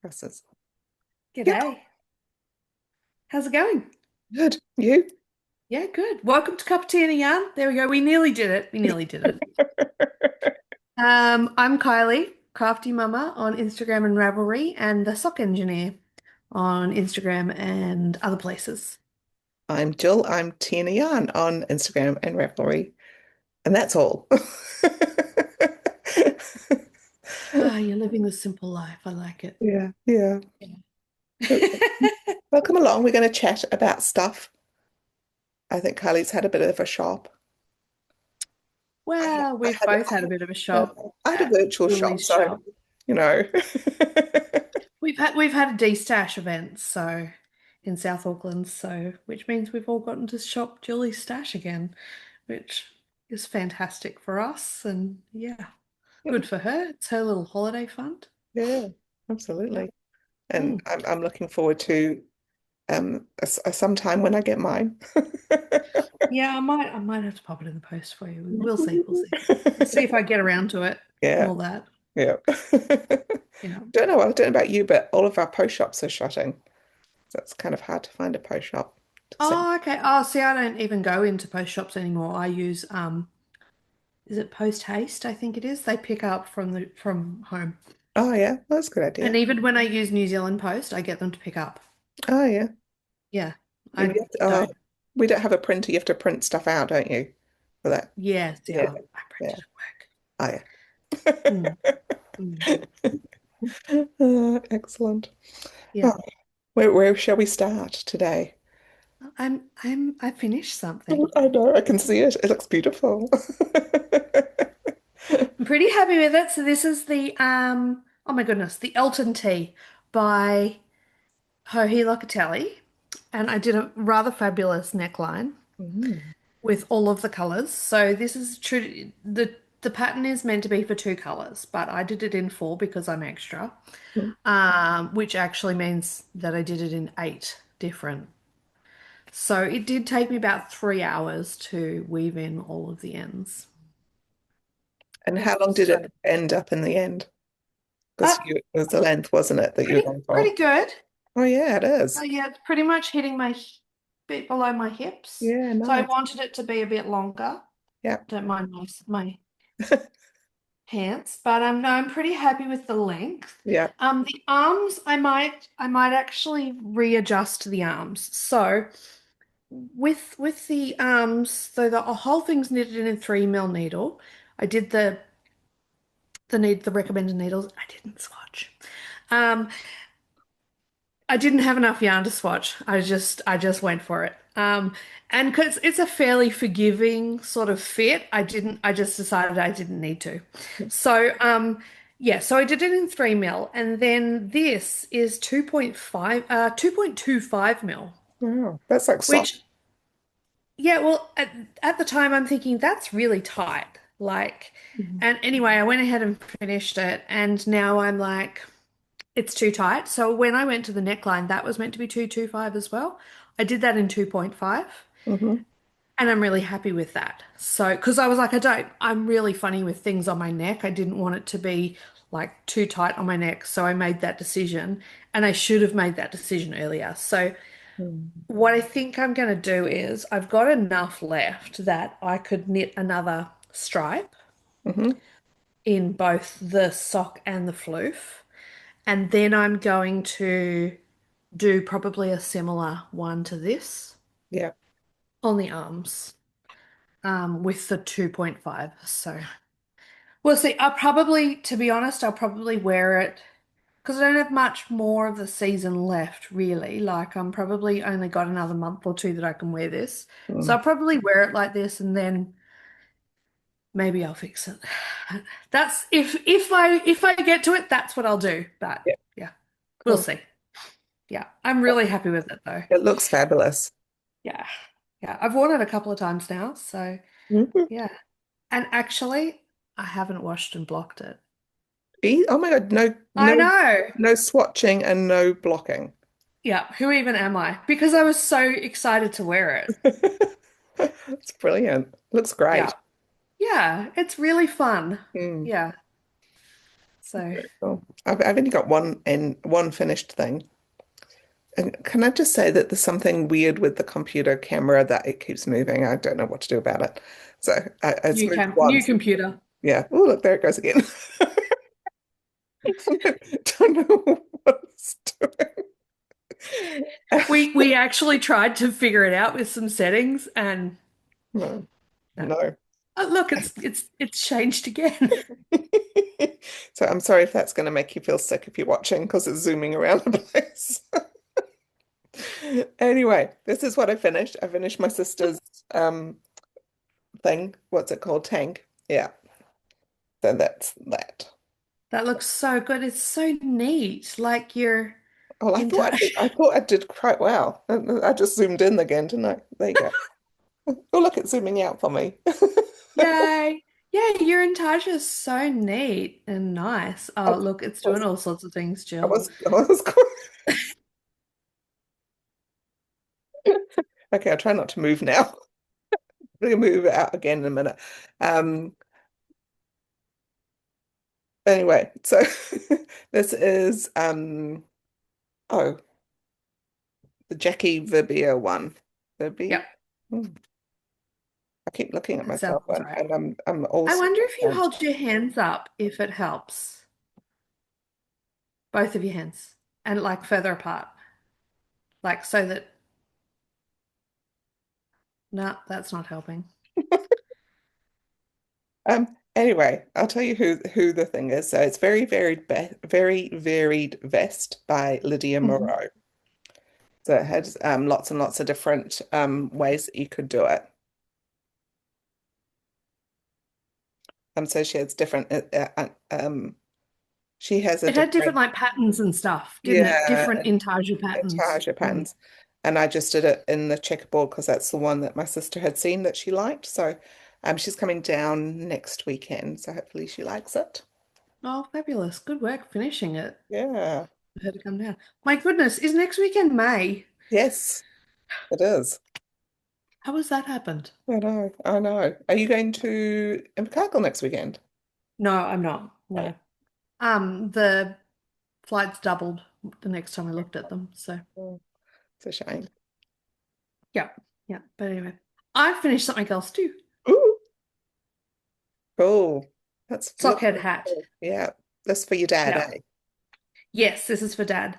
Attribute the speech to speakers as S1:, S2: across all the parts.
S1: Presses. Yep,
S2: G'day. How's it going?
S1: good. You?
S2: Yeah, good. Welcome to Cup of Tea and a Yarn. There we go. We nearly did it. We nearly did it. I'm Kylie, Crafty Mama on Instagram and Ravelry, and the Sock Engineer on Instagram and other places.
S1: I'm Jill. I'm Tina Yarn on Instagram and Ravelry. And that's all.
S2: Ah, you're living the simple life. I like it.
S1: Yeah, yeah.
S2: Yeah.
S1: Welcome along. We're going to chat about stuff. I think Kylie's had a bit of a shop. I had,
S2: Well,
S1: I
S2: we've
S1: had,
S2: both
S1: I
S2: had a
S1: had,
S2: bit of a
S1: yeah,
S2: shop
S1: I had a
S2: at
S1: virtual shop,
S2: Julie's
S1: so
S2: shop.
S1: you know.
S2: We've had a destash event, so in South Auckland, so which means we've all gotten to shop Julie's stash again, which is fantastic for us, and yeah, good for her. It's her little holiday fund.
S1: Yeah,
S2: Yeah.
S1: absolutely. And
S2: Mm.
S1: I'm looking forward to sometime when I get mine.
S2: Yeah, I might have to pop it in the post for you. We'll see. We'll see. We'll see if I get around to it and
S1: Yeah,
S2: all that.
S1: yeah.
S2: Yeah.
S1: I don't know about you, but all of our post shops are shutting. So it's kind of hard to find a post shop to send.
S2: Oh, okay. Oh, see, I don't even go into post shops anymore. I use is it Post Haste? I think it is. They pick up from home.
S1: Oh yeah, that's a good
S2: And
S1: idea.
S2: even when I use New Zealand Post, I get them to pick up.
S1: Oh yeah.
S2: Yeah,
S1: And
S2: I don't.
S1: we don't have a printer. You have to print stuff out, don't you? For that.
S2: Yes,
S1: Yeah,
S2: yeah, I
S1: yeah.
S2: printed at
S1: Oh yeah.
S2: work. Mm.
S1: Excellent. Oh,
S2: Yeah,
S1: where shall we start today?
S2: I finished something.
S1: I know, I can see it. It looks beautiful.
S2: I'm pretty happy with it. So this is the oh my goodness, the Elton Tea by Hohi Locatelli, and I did a rather fabulous neckline
S1: Mm.
S2: with all of the colors. So this is true. The pattern is meant to be for two colors, but I did it in four because I'm extra. Which actually means that I did it in eight different. So it did take me about 3 hours to weave in all of the ends.
S1: And how long did
S2: So
S1: it end up in the end?
S2: uh,
S1: Because it was the length, wasn't it, that you were
S2: pretty
S1: going for?
S2: pretty good.
S1: Oh yeah, it
S2: So
S1: is.
S2: yeah, it's pretty much hitting my bit below my hips.
S1: Yeah,
S2: So I
S1: nice.
S2: wanted it to be a bit longer.
S1: Yeah,
S2: Don't mind my pants, but no, I'm pretty happy with the length.
S1: yeah.
S2: The arms, I might actually readjust the arms. So with the arms, so the whole thing's knitted in a 3 mil needle. I did the recommended needles. I didn't swatch. Um, I didn't have enough yarn to swatch. I just went for it. And because it's a fairly forgiving sort of fit, I just decided I didn't need to. So yeah, so I did it in 3 mil, and then this is 2.25 mil,
S1: Wow, that's like soft.
S2: which yeah, well, at the time I'm thinking that's really tight. Like,
S1: Mhm.
S2: and anyway, I went ahead and finished it, and now I'm like, it's too tight. So when I went to the neckline, that was meant to be 225 as well. I did that in 2.5,
S1: Mhm.
S2: and I'm really happy with that. So, because I was like, I'm really funny with things on my neck. I didn't want it to be like too tight on my neck. So I made that decision, and I should have made that decision earlier. So
S1: Mhm.
S2: what I think I'm going to do is I've got enough left that I could knit another stripe
S1: Mhm.
S2: in both the sock and the floof. And then I'm going to do probably a similar one to this
S1: Yeah.
S2: on the arms with the 2.5. So we'll see. To be honest, I'll probably wear it because I don't have much more of the season left, really. Like I'm probably only got another month or two that I can wear this. So
S1: Mm.
S2: I'll probably wear it like this and then maybe I'll fix it. That's if I get to it, that's what I'll do. But
S1: Yeah.
S2: yeah, we'll
S1: Cool.
S2: see. Yeah, I'm really happy with it though.
S1: It looks fabulous.
S2: Yeah. Yeah, I've worn it a couple of times now, so
S1: Mhm.
S2: yeah. And actually, I haven't washed and blocked it.
S1: Oh my God, no,
S2: I
S1: no,
S2: know.
S1: no swatching and no blocking.
S2: Yeah, who even am I? Because I was so excited to wear it.
S1: It's brilliant. Looks great.
S2: Yeah. Yeah, it's really fun.
S1: Mm.
S2: Yeah. So
S1: Cool. I've only got one finished thing. And can I just say that there's something weird with the computer camera that it keeps moving. I don't know what to do about it. So it's moved
S2: new
S1: once.
S2: computer.
S1: Yeah. Oh, look, there it goes again. Don't know what it's doing.
S2: We actually tried to figure it out with some settings and
S1: No,
S2: no.
S1: no.
S2: Oh, look, it's changed again.
S1: So I'm sorry if that's going to make you feel sick if you're watching because it's zooming around the place. Anyway, this is what I finished. I finished my sister's um thing. What's it called? Tank. Yeah. So that's that.
S2: That looks so good. It's so neat. Like you're
S1: Well, I
S2: in
S1: thought
S2: touch.
S1: I thought I did quite well. I just zoomed in again, didn't I? There you go. Oh, look, it's zooming out for me.
S2: Yay. Yeah, your touch is so neat and nice.
S1: I
S2: Oh, look, it's doing
S1: was,
S2: all sorts of things,
S1: I
S2: Jill.
S1: was, I was quite... Okay, I'll try not to move now. We'll move it out again in a minute. Um, anyway, so this is oh, the Jackie Vibia one. Vibia?
S2: Yep,
S1: Hmm. I keep looking at
S2: that
S1: myself
S2: sounds right.
S1: and I'm
S2: I
S1: also
S2: wonder if you hold your hands up, if it helps. Both of your hands. And like further apart. Like so that, no, that's not helping.
S1: anyway, I'll tell you who the thing is. So it's very varied vest by Lydia
S2: Mhm.
S1: Moreau. So it has lots and lots of different ways that you could do it. So she has different she has a
S2: It had different
S1: different
S2: like patterns and stuff, didn't it?
S1: yeah
S2: Different intarsia patterns.
S1: intarsia
S2: Mm.
S1: patterns. And I just did it in the checkerboard because that's the one that my sister had seen that she liked. So she's coming down next weekend, so hopefully she likes it.
S2: Oh, fabulous. Good work finishing it.
S1: Yeah.
S2: I had to come down. My goodness, is next weekend May?
S1: Yes, it is.
S2: How has that happened?
S1: I know, I know. Are you going to Invercargill next weekend?
S2: No, I'm not.
S1: Right.
S2: No. The flights doubled the next time I looked at them. So
S1: Oh, it's a shame.
S2: yeah, yeah. But anyway, I finished something else too.
S1: Ooh, cool. That's looks
S2: Sockhead
S1: really
S2: hat.
S1: cool. Yeah. That's for your dad,
S2: Yeah.
S1: eh?
S2: Yes, this is for Dad.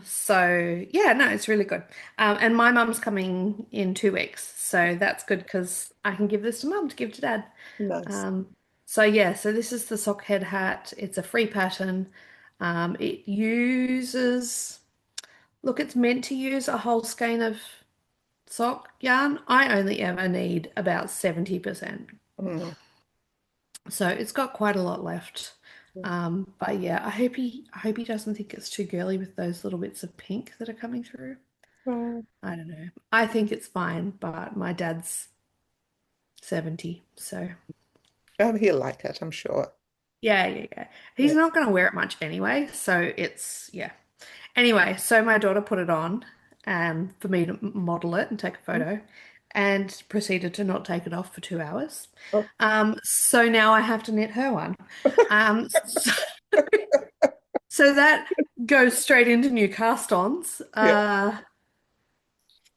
S2: So yeah, no, it's really good. And my mum's coming in 2 weeks, so that's good because I can give this to Mum to give to Dad.
S1: Nice.
S2: Um, so yeah, so this is the Sockhead hat. It's a free pattern. It uses, look, it's meant to use a whole skein of sock yarn. I only ever need about 70%.
S1: Mm.
S2: So it's got quite a lot left. But yeah, I hope he doesn't think it's too girly with those little bits of pink that are coming through.
S1: Oh,
S2: I don't know. I think it's fine, but my dad's 70, so
S1: he'll like it, I'm sure.
S2: yeah, yeah, yeah. He's
S1: Yeah.
S2: not going to wear it much anyway, so it's yeah. Anyway, so my daughter put it on for me to model it and take a photo and proceeded to not take it off for 2 hours.
S1: Oh,
S2: So now I have to knit her one. So, so that goes straight into new cast-ons.
S1: yeah.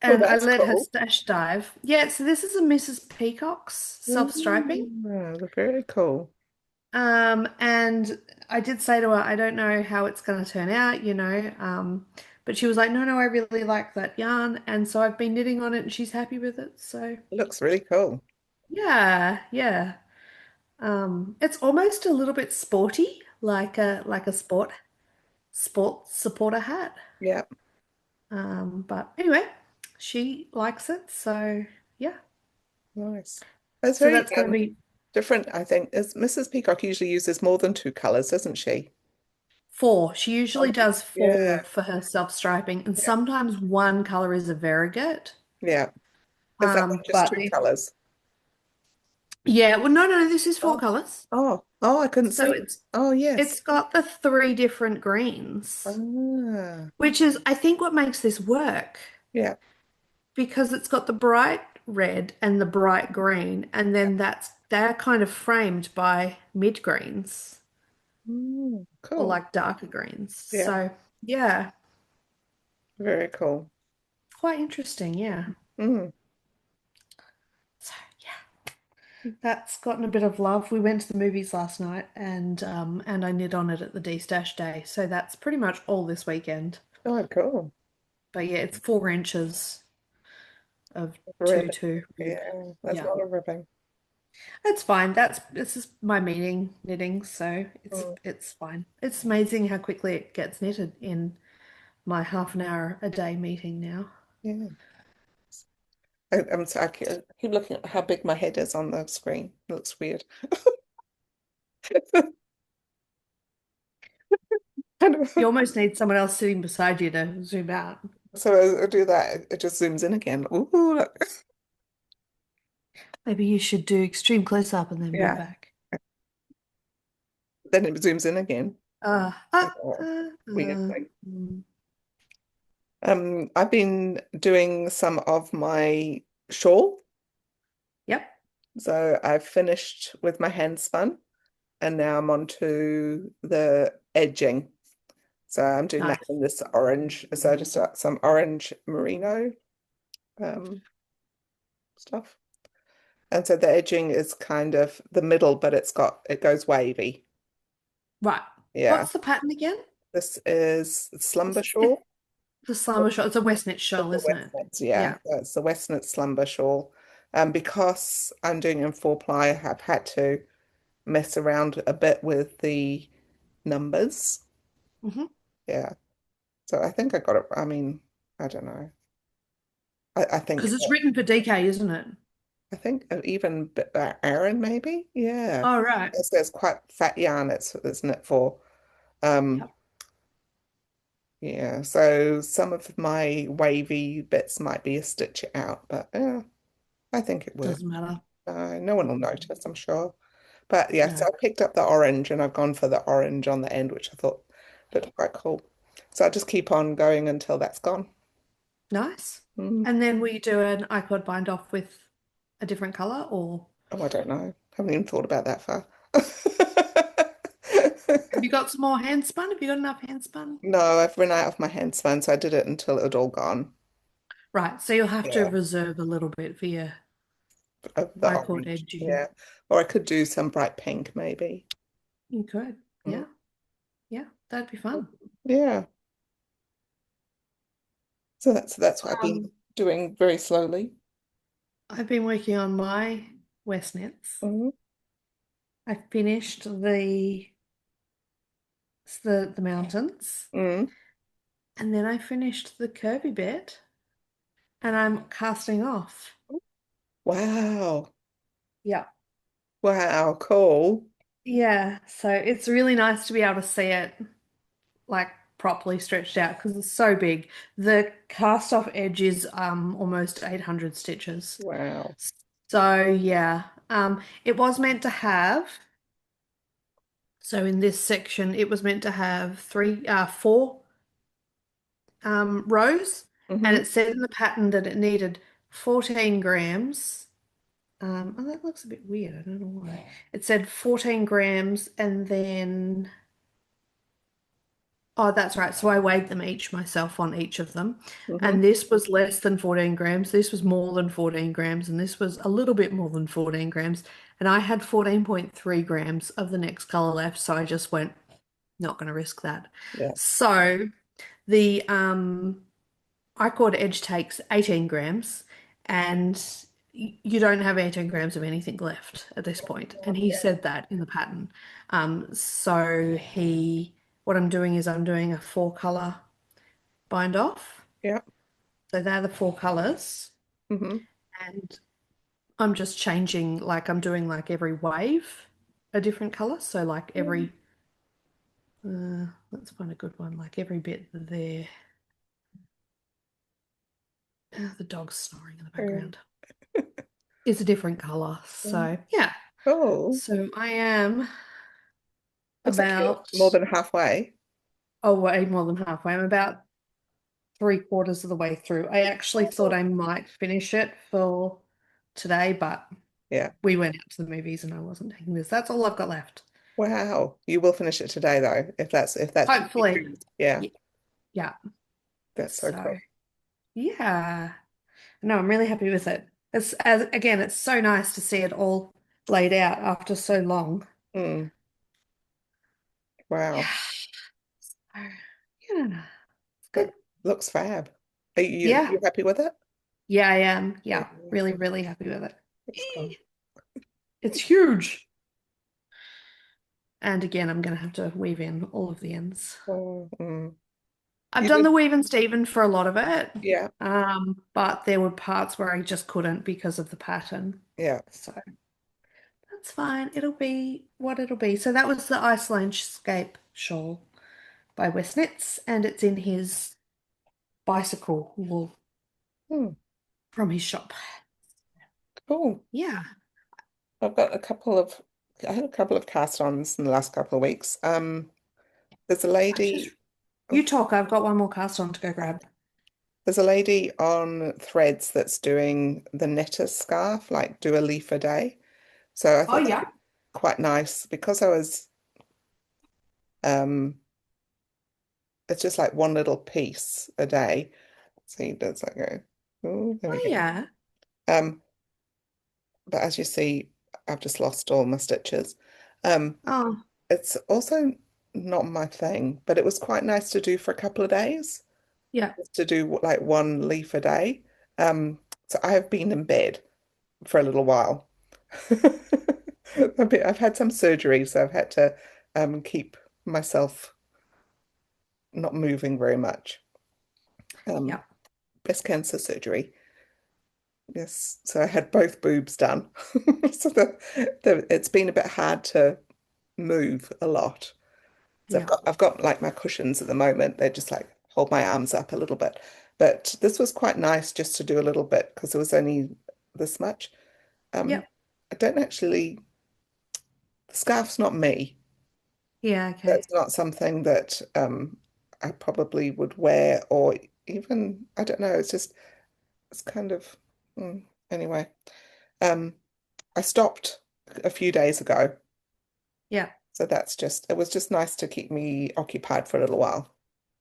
S1: Oh,
S2: And I
S1: that's
S2: let her
S1: cool.
S2: stash dive. Yeah, so this is a Mrs. Peacock's self-striping.
S1: Look very cool.
S2: And I did say to her, I don't know how it's going to turn out, but she was like, no, no, I really like that yarn. And so I've been knitting on it and she's happy with it. So
S1: It looks really cool.
S2: yeah, yeah. It's almost a little bit sporty, like a sport supporter hat.
S1: Yeah,
S2: But anyway, she likes it. So yeah.
S1: nice. It's
S2: So
S1: very
S2: that's going to be
S1: different, I think. Is Mrs. Peacock usually uses more than two colors, doesn't she?
S2: 4. She usually does
S1: Yeah,
S2: 4 for her self-striping, and
S1: yeah,
S2: sometimes one color is a variegated.
S1: yeah. Is that one just
S2: But
S1: two colors?
S2: yeah, well, no, no, no, this is 4
S1: Oh,
S2: colors.
S1: oh, I couldn't
S2: So
S1: see. Oh, yes.
S2: it's got the 3 different greens,
S1: Ah,
S2: which is I think what makes this work
S1: yeah,
S2: because it's got the bright red and the bright green, and then they're kind of framed by mid greens. or
S1: Cool.
S2: like darker greens.
S1: Yeah,
S2: So yeah,
S1: very cool.
S2: quite interesting. Yeah.
S1: Mm.
S2: So yeah, that's gotten a bit of love. We went to the movies last night and I knit on it at the destash day. So that's pretty much all this weekend.
S1: Oh, cool.
S2: But yeah, it's 4 inches of
S1: Ribbon.
S2: two rib.
S1: Yeah, that's a
S2: Yeah.
S1: lot of ribbing.
S2: That's fine. This is my meeting knitting, so
S1: Mm.
S2: it's fine. It's amazing how quickly it gets knitted in my half an hour a day meeting now.
S1: Yeah. I'm sorry, I keep looking at how big my head is on the screen. It looks weird. Kind
S2: You
S1: of.
S2: almost need someone else sitting beside you to zoom out.
S1: So I do that. It just zooms in again. Ooh, look.
S2: Maybe you should do extreme close up and then move
S1: Yeah.
S2: back.
S1: Then it zooms in again.
S2: Uh,
S1: Like,
S2: uh,
S1: oh,
S2: uh,
S1: weird
S2: uh,
S1: thing.
S2: mm.
S1: I've been doing some of my shawl.
S2: Yep.
S1: So I've finished with my hand spun and now I'm on to the edging. So I'm doing that
S2: Nice.
S1: in this orange. So I just got some orange merino um, stuff. And so the edging is kind of the middle, but it goes wavy.
S2: Right.
S1: Yeah.
S2: What's the pattern again?
S1: This is slumber
S2: It's
S1: shawl.
S2: the summer shawl. It's a West knit
S1: It's
S2: shawl,
S1: the
S2: isn't it?
S1: Westnits, yeah.
S2: Yeah.
S1: So it's the Westnit slumber shawl. Because I'm doing in 4 ply, I've had to mess around a bit with the numbers.
S2: Hmm.
S1: Yeah. So I think I got it. I mean, I don't know. I think
S2: Because it's written for DK, isn't it?
S1: even Aaron maybe. Yeah.
S2: Oh, right.
S1: It's quite fat yarn. It's knit for. Um,
S2: Yep.
S1: yeah. So some of my wavy bits might be a stitch out, but yeah, I think it works.
S2: Doesn't matter.
S1: No one will notice, I'm sure. But yeah, so
S2: No.
S1: I picked up the orange and I've gone for the orange on the end, which I thought looked quite cool. So I just keep on going until that's gone.
S2: Nice.
S1: Mm.
S2: And then we do an iCord bind off with a different color or
S1: Oh, I don't know. Haven't even thought about that far.
S2: have you got some more hand spun? Have you got enough hand spun?
S1: No, I've run out of my hand span, so I did it until it had all gone.
S2: Right. So you'll have to
S1: Yeah,
S2: reserve a little bit for your
S1: of the
S2: iCord
S1: orange.
S2: edging.
S1: Yeah. Or I could do some bright pink maybe.
S2: You could.
S1: Mm.
S2: Yeah. Yeah. That'd be fun.
S1: Yeah. So that's what I've been
S2: Um,
S1: doing very slowly.
S2: I've been working on my West knits.
S1: Mm.
S2: I finished the mountains
S1: Mm.
S2: and then I finished the curvy bit and I'm casting off.
S1: Wow.
S2: Yeah.
S1: Wow, cool.
S2: Yeah. So it's really nice to be able to see it like properly stretched out because it's so big. The cast off edge is almost 800 stitches.
S1: Wow.
S2: So yeah, it was meant to have. So in this section, it was meant to have four rows, and
S1: Hmm.
S2: it said in the pattern that it needed 14 grams. Oh, that looks a bit weird. I don't know why. It said 14 grams, and then oh, that's right. So I weighed them each myself on each of them.
S1: Hmm.
S2: And this was less than 14 grams. This was more than 14 grams. And this was a little bit more than 14 grams. And I had 14.3 grams of the next color left. So I just went, not going to risk that.
S1: Yeah.
S2: So the I-cord edge takes 18 grams. And you don't have 18 grams of anything left at this point. And he
S1: Yeah.
S2: said that in the pattern. What I'm doing is I'm doing a 4 color bind off.
S1: Yeah.
S2: So they're the 4 colors.
S1: Hmm.
S2: And I'm just changing, like I'm doing like every wave a different color. So like let's find a good one, like every bit there. The dog's snoring in the
S1: Yeah.
S2: background. Is a different color.
S1: Mm.
S2: So yeah.
S1: Cool.
S2: So I am
S1: Looks like you're
S2: about,
S1: more than halfway.
S2: oh, way more than halfway. I'm about 3/4 of the way through. I actually thought
S1: Oh.
S2: I might finish it for today, but
S1: Yeah.
S2: we went out to the movies and I wasn't taking this. That's all I've got left.
S1: Wow. You will finish it today though, if that's your
S2: Hopefully.
S1: dream. Yeah,
S2: Y- Yeah.
S1: that's so
S2: So,
S1: cool.
S2: yeah. No, I'm really happy with it. It's as again, it's so nice to see it all laid out after so long.
S1: Mm,
S2: Yeah.
S1: wow.
S2: So, yeah. It's good.
S1: It looks fab. Are
S2: Yeah.
S1: you happy with it?
S2: Yeah, I am.
S1: Yeah,
S2: Yeah. Really, really happy with it.
S1: that's cool.
S2: It's huge. And again, I'm gonna have to weave in all of the ends.
S1: Oh,
S2: I've
S1: You
S2: done the
S1: did,
S2: weave and Steven for a lot of it.
S1: yeah,
S2: But there were parts where I just couldn't because of the pattern.
S1: yeah.
S2: So that's fine. It'll be what it'll be. So that was the Ice Landscape shawl by Westnitz, and it's in his bicycle wool
S1: Hmm,
S2: from his shop.
S1: cool.
S2: Yeah.
S1: I've got I had a couple of cast-ons in the last couple of weeks. There's a
S2: I just
S1: lady,
S2: you
S1: oh,
S2: talk, I've got one more cast on to go grab.
S1: there's a lady on Threads that's doing the knitter scarf, like do a leaf a day. So I
S2: Oh
S1: thought that
S2: yeah.
S1: was quite nice because um, it's just like one little piece a day. So he does like go, oh, there we
S2: Oh
S1: go.
S2: yeah.
S1: Um, but as you see, I've just lost all my stitches. Um,
S2: Oh
S1: it's also not my thing, but it was quite nice to do for a couple of days,
S2: yeah.
S1: just to do like one leaf a day. So I have been in bed for a little while. I've had some surgery, so I've had to keep myself not moving very much. Um,
S2: Yeah.
S1: breast cancer surgery. Yes, so I had both boobs done. So it's been a bit hard to move a lot. So
S2: Yeah.
S1: I've got like my cushions at the moment. They just like hold my arms up a little bit. But this was quite nice just to do a little bit because it was only this much.
S2: Yeah.
S1: I don't actually, the scarf's not me.
S2: Yeah, okay.
S1: That's not something that I probably would wear or even, I don't know, it's kind of, anyway. Um, I stopped a few days ago.
S2: Yeah.
S1: So it was just nice to keep me occupied for a little while.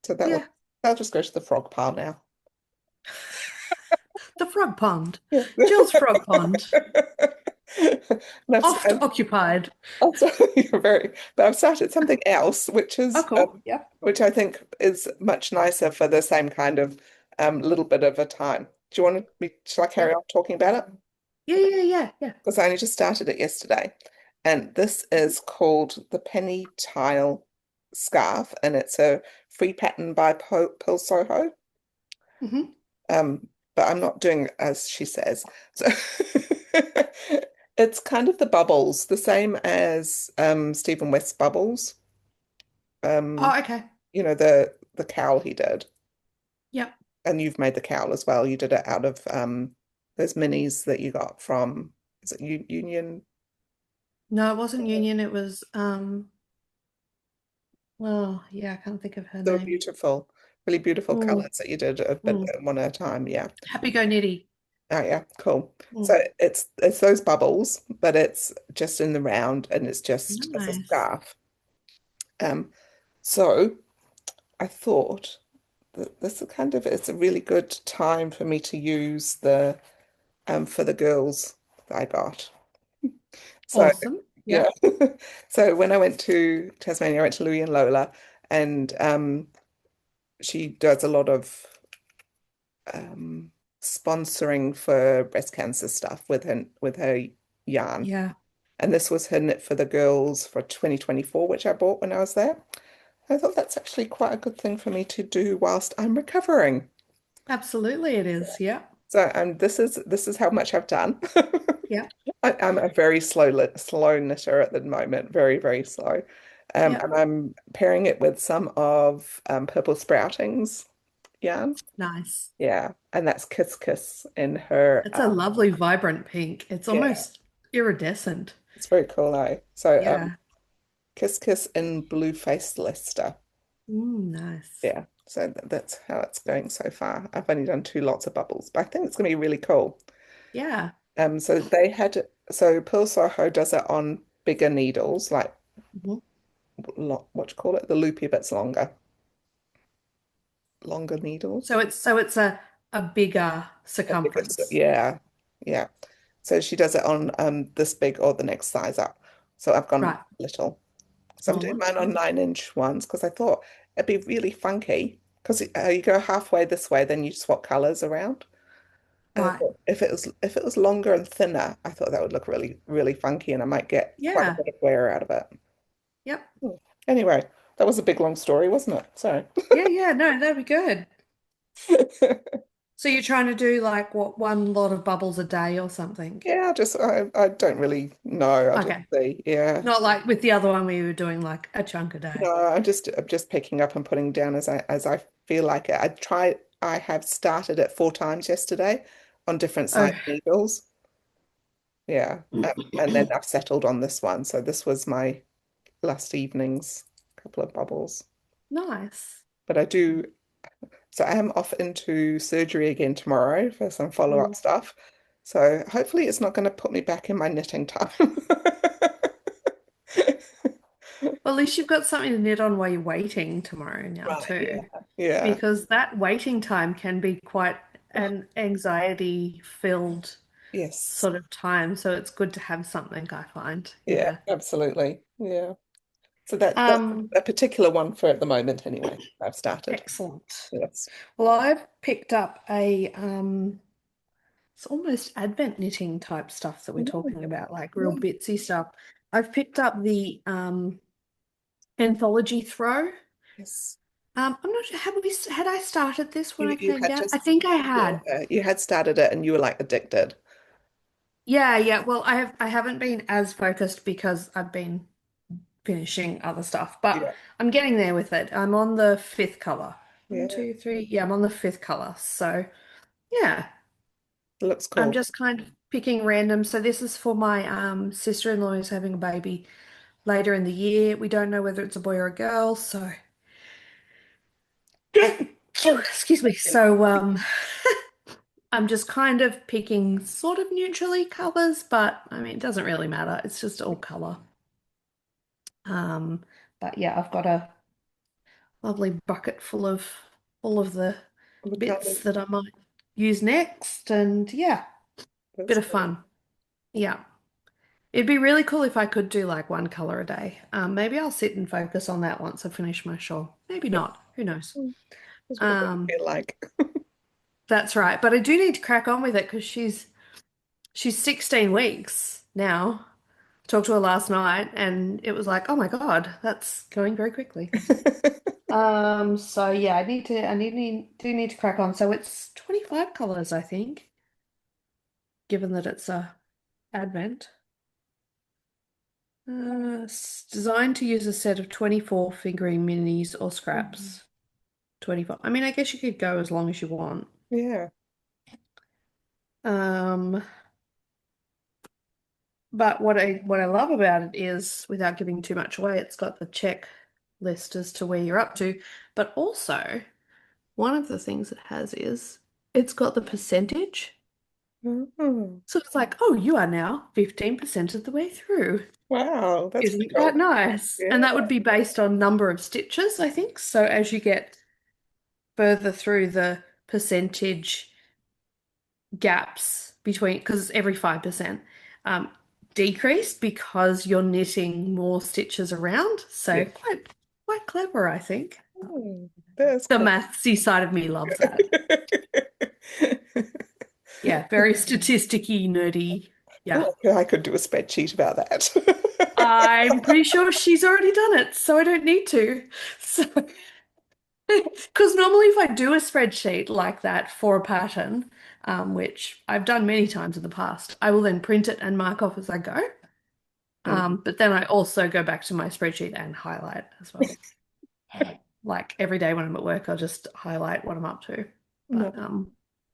S1: So
S2: Yeah.
S1: that'll just go to the frog pile now.
S2: The frog pond.
S1: Yeah.
S2: Jill's frog pond.
S1: And
S2: Oft occupied.
S1: you're but I've started something else,
S2: Oh, cool. Yeah.
S1: which I think is much nicer for the same kind of little bit of a time. Do you want me, shall I
S2: Yeah.
S1: carry on talking about it?
S2: Yeah, yeah, yeah, yeah.
S1: Because I only just started it yesterday. And this is called the Penny Tile Scarf, and it's a free pattern by Pearl Soho.
S2: Hmm.
S1: But I'm not doing as she says. So it's kind of the bubbles, the same as Stephen West's bubbles. Um,
S2: Oh, okay.
S1: the cowl he did.
S2: Yep.
S1: And you've made the cowl as well. You did it out of those minis that you got from, is it Union?
S2: No, it wasn't Union. It was well, yeah, I can't think of her
S1: They were
S2: name.
S1: beautiful, really beautiful
S2: Mm,
S1: colors that you did a bit
S2: mm.
S1: one at a time. Yeah.
S2: Happy Go Nitty.
S1: Oh yeah, cool. So
S2: Mm.
S1: it's those bubbles, but it's just in the round and it's just as a
S2: Nice.
S1: scarf. Um, so I thought that this is kind of it's a really good time for me to use the for the girls that I got. So
S2: Awesome.
S1: yeah.
S2: Yeah.
S1: So when I went to Tasmania, I went to Louie and Lola, and she does a lot of um, sponsoring for breast cancer stuff with her yarn.
S2: Yeah.
S1: And this was her knit for the girls for 2024, which I bought when I was there. I thought that's actually quite a good thing for me to do whilst I'm recovering.
S2: Absolutely it is. Yeah.
S1: So this is how much I've done.
S2: Yeah.
S1: I'm a very slow knitter at the moment, very, very slow.
S2: Yeah.
S1: And I'm pairing it with some of Purple Sprouting's yarn.
S2: Nice.
S1: Yeah, and that's Kiss Kiss in her.
S2: It's a lovely vibrant pink. It's
S1: Yeah,
S2: almost iridescent.
S1: it's very cool, eh? So
S2: Yeah.
S1: Kiss Kiss in Blue Faced Leicester.
S2: Nice.
S1: Yeah, so that's how it's going so far. I've only done two lots of bubbles, but I think it's going to be really cool.
S2: Yeah.
S1: So Pearl Soho does it on bigger needles, like
S2: Mhm.
S1: What you call it? The loopy bits longer needles.
S2: So it's a bigger
S1: I think it's,
S2: circumference.
S1: yeah, yeah. So she does it on this big or the next size up. So I've gone
S2: Right.
S1: little. So I'm doing
S2: Smaller.
S1: mine on
S2: Yeah.
S1: 9-inch ones because I thought it'd be really funky because you go halfway this way, then you swap colors around. And I
S2: Right.
S1: thought if it was longer and thinner, I thought that would look really, really funky and I might get quite a
S2: Yeah.
S1: bit of wear out of it.
S2: Yep.
S1: Hmm. Anyway, that was a big long story, wasn't it? Sorry.
S2: Yeah, yeah, no, that'd be good. So you're trying to do like what, one lot of bubbles a day or something?
S1: Yeah, I don't really know. I just
S2: Okay.
S1: see. Yeah.
S2: Not like with the other one where you were doing like a chunk a day.
S1: No, I'm just picking up and putting down as I feel like it. I have started it 4 times yesterday on different
S2: Oh,
S1: size needles. Yeah. And then I've settled on this one. So this was my last evening's couple of bubbles.
S2: nice.
S1: But so I am off into surgery again tomorrow for some follow-up
S2: Mm.
S1: stuff. So hopefully it's not going to put me back in my knitting time.
S2: Well, at least you've got something to knit on while you're waiting tomorrow now
S1: Right,
S2: too,
S1: yeah. Yeah.
S2: because that waiting time can be quite an anxiety-filled
S1: Yes.
S2: sort of time. So it's good to have something, I find.
S1: Yeah,
S2: Yeah.
S1: absolutely. Yeah. So that's
S2: Um,
S1: a particular one for at the moment anyway. I've started.
S2: excellent.
S1: Yes.
S2: Well, I've picked up a it's almost Advent knitting type stuff that we're talking
S1: Mm,
S2: about, like real
S1: yeah.
S2: bitsy stuff. I've picked up the anthology throw.
S1: Yes.
S2: I'm not sure, had I started this when
S1: You
S2: I
S1: you
S2: came
S1: had
S2: down? I
S1: just
S2: think I had.
S1: yeah, you had started it and you were like addicted.
S2: Yeah, yeah. Well, I haven't been as focused because I've been finishing other stuff, but
S1: Yeah.
S2: I'm getting there with it. I'm on the fifth color. One,
S1: Yeah.
S2: two, three. Yeah, I'm on the fifth color. So yeah,
S1: It looks
S2: I'm
S1: cool.
S2: just kind of picking random. So this is for my sister-in-law who's having a baby later in the year. We don't know whether it's a boy or a girl, so excuse me.
S1: Yeah.
S2: So I'm just kind of picking sort of neutrally colors, but I mean it doesn't really matter. It's just all color. Um, but yeah, I've got a lovely bucket full of all of the
S1: All the
S2: bits
S1: colors.
S2: that I might use next, and yeah, bit
S1: That's
S2: of
S1: cool.
S2: fun. Yeah. It'd be really cool if I could do like one color a day. Maybe I'll sit and focus on that once I finish my shawl. Maybe
S1: Yeah.
S2: not. Who knows?
S1: Mm, that's what it's going to
S2: Um,
S1: feel like.
S2: that's right. But I do need to crack on with it because she's 16 weeks now. Talked to her last night and it was like, oh my God, that's going very quickly. So yeah, do need to crack on. So it's 25 colors, I think, given that it's a advent. It's designed to use a set of 24 fingering minis or
S1: Mhm.
S2: scraps. 25. I mean, I guess you could go as long as you want.
S1: Yeah.
S2: Um, but what I love about it is, without giving too much away, it's got the checklist as to where you're up to. But also, one of the things it has is it's got the percentage.
S1: Oh,
S2: So it's like, oh, you are now 15% of the way through.
S1: wow, that's
S2: Isn't
S1: pretty
S2: that
S1: old.
S2: nice? And
S1: Yeah.
S2: that would be based on number of stitches, I think. So as you get further through the percentage gaps between, because every 5% um, decrease because you're knitting more stitches around. So
S1: Yeah.
S2: quite clever, I think.
S1: That's
S2: The
S1: clever.
S2: mathsy side of me loves that. Yeah, very statisticky, nerdy. Yeah.
S1: Oh, I could do a spreadsheet about that.
S2: I'm pretty sure she's already done it, so I don't need to. So, because normally if I do a spreadsheet like that for a pattern, which I've done many times in the past, I will then print it and mark off as I go.
S1: Mm.
S2: But then I also go back to my spreadsheet and highlight as well. Like every day when I'm at work, I'll just highlight what I'm up to.
S1: No.
S2: But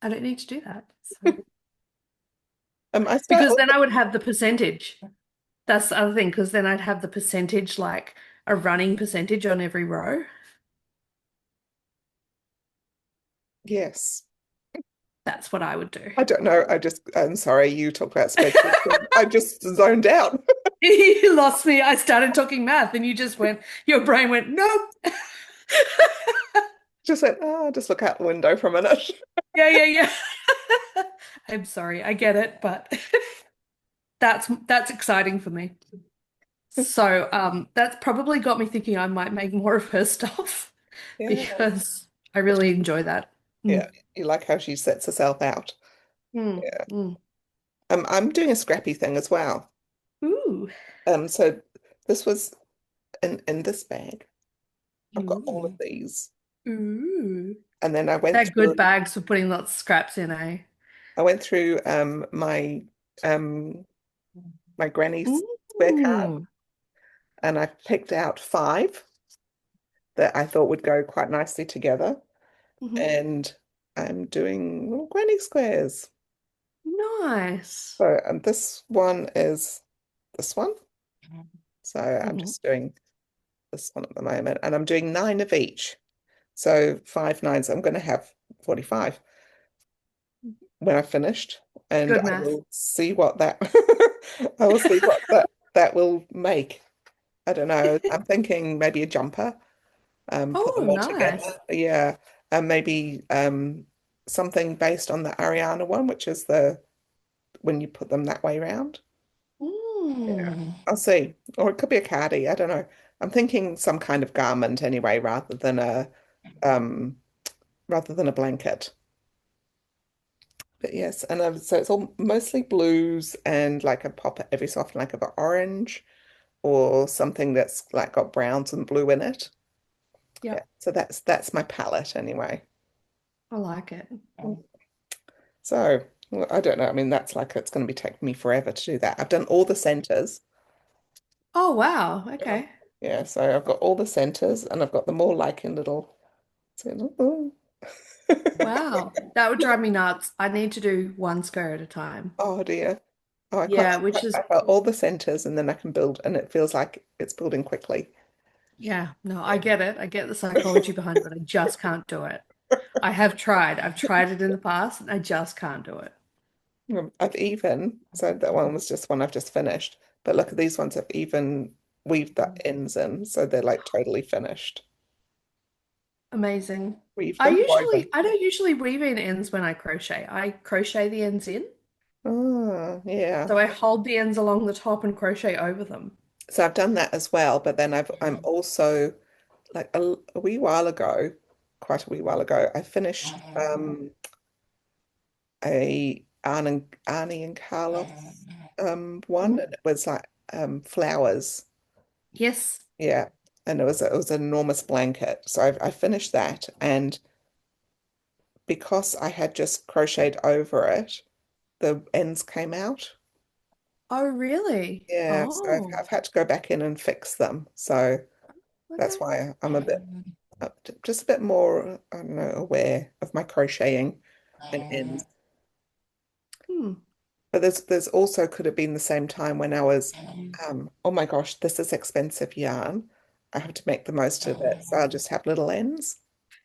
S2: I don't need to do that. So
S1: I start
S2: because
S1: with
S2: then I would have the percentage. That's the other thing, because then I'd have the percentage like a running percentage on every row.
S1: yes.
S2: That's what I would do.
S1: I don't know. I'm sorry, you talk about spreadsheets. I just zoned out.
S2: You lost me. I started talking math and you just went, your brain went, nope.
S1: Just went, oh, just look out the window for a minute.
S2: Yeah, yeah, yeah. I'm sorry, I get it, but that's exciting for me. So, that's probably got me thinking I might make more of her stuff
S1: Yeah.
S2: because I really enjoy that.
S1: Yeah.
S2: Mm.
S1: You like how she sets herself out.
S2: Mm.
S1: Yeah.
S2: Mm.
S1: I'm doing a scrappy thing as well.
S2: Ooh.
S1: So this was in this bag. I've got all of
S2: Ooh.
S1: these.
S2: Ooh.
S1: And then
S2: They're good bags for putting lots of scraps in, eh?
S1: I went through um my granny's square card
S2: Ooh.
S1: and I picked out five that I thought would go quite nicely together.
S2: Hmm.
S1: And I'm doing little granny squares.
S2: Nice.
S1: So this one is this one. So I'm
S2: Hmm.
S1: just doing this one at the moment, and I'm doing nine of each. So five nines. I'm going to have 45 when I finished, and
S2: Good
S1: I
S2: math.
S1: will see what that I will see what that will make. I don't know. I'm thinking maybe a jumper, put
S2: Oh,
S1: them all
S2: nice.
S1: together. Yeah. And maybe something based on the Ariana one, which is the when you put them that way round. Yeah.
S2: Mm.
S1: I'll see. Or it could be a cardi. I don't know. I'm thinking some kind of garment anyway, um rather than a blanket. But yes, and so it's all mostly blues and like a pop every so often like of an orange or something that's like got browns and blue in it. Yeah.
S2: Yep,
S1: So that's my palette anyway.
S2: I like it.
S1: So well, I don't know. I mean, that's like it's going to be taking me forever to do that. I've done all the centers.
S2: Oh, wow.
S1: Yeah.
S2: Okay.
S1: Yeah, so I've got all the centers and I've got them all like in little.
S2: Wow. That would drive me nuts. I need to do one square at a time.
S1: Oh dear. Oh, I can't.
S2: Yeah, which is,
S1: I've got all the centers and then I can build, and it feels like it's building quickly.
S2: yeah, no, I
S1: Yeah.
S2: get it. I get the psychology behind it, but I just can't do it. I have tried. I've tried it in the past and I just can't do it.
S1: So that one was just one I've just finished. But look at these ones, I've even weaved the ends in, so they're like totally finished.
S2: Amazing.
S1: Weave them, woven.
S2: I don't usually weave in ends when I crochet. I crochet the ends in.
S1: Oh, yeah.
S2: So I hold the ends along the top and crochet over them.
S1: So I've done that as well, but then I'm also like a wee while ago, quite a wee while ago, I finished a Arnie and Carlos one,
S2: Mhm.
S1: and it was like flowers.
S2: Yes.
S1: Yeah. And it was an enormous blanket. So I finished that, and because I had just crocheted over it, the ends came out.
S2: Oh, really?
S1: Yeah, so
S2: Oh,
S1: I've had to go back in and fix them. So that's
S2: okay.
S1: why I'm a bit just a bit more, I don't know, aware of my crocheting and ends.
S2: Hmm.
S1: But there's also could have been the same time when I was, oh my gosh, this is expensive yarn. I have to make the most of it. So I'll just have little ends.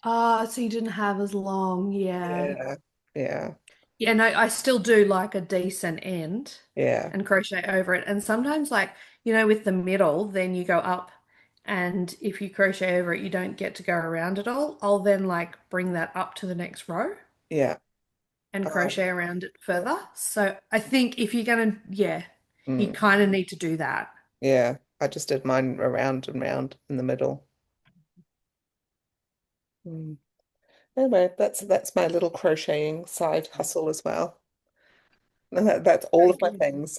S2: Ah, so you didn't have as long. Yeah.
S1: Yeah, yeah,
S2: Yeah, no, I still do like a decent end
S1: yeah,
S2: and crochet over it. And sometimes, like, with the middle, then you go up. And if you crochet over it, you don't get to go around it all. I'll then, like, bring that up to the next row
S1: yeah.
S2: and
S1: Oh,
S2: crochet around it further. So I think if you're gonna, yeah, you
S1: mm,
S2: kind of need to do that.
S1: yeah. I just did mine around and round in the middle. Mm. Anyway, that's my little crocheting side hustle as well. And that's all
S2: Very
S1: of my
S2: good.
S1: things.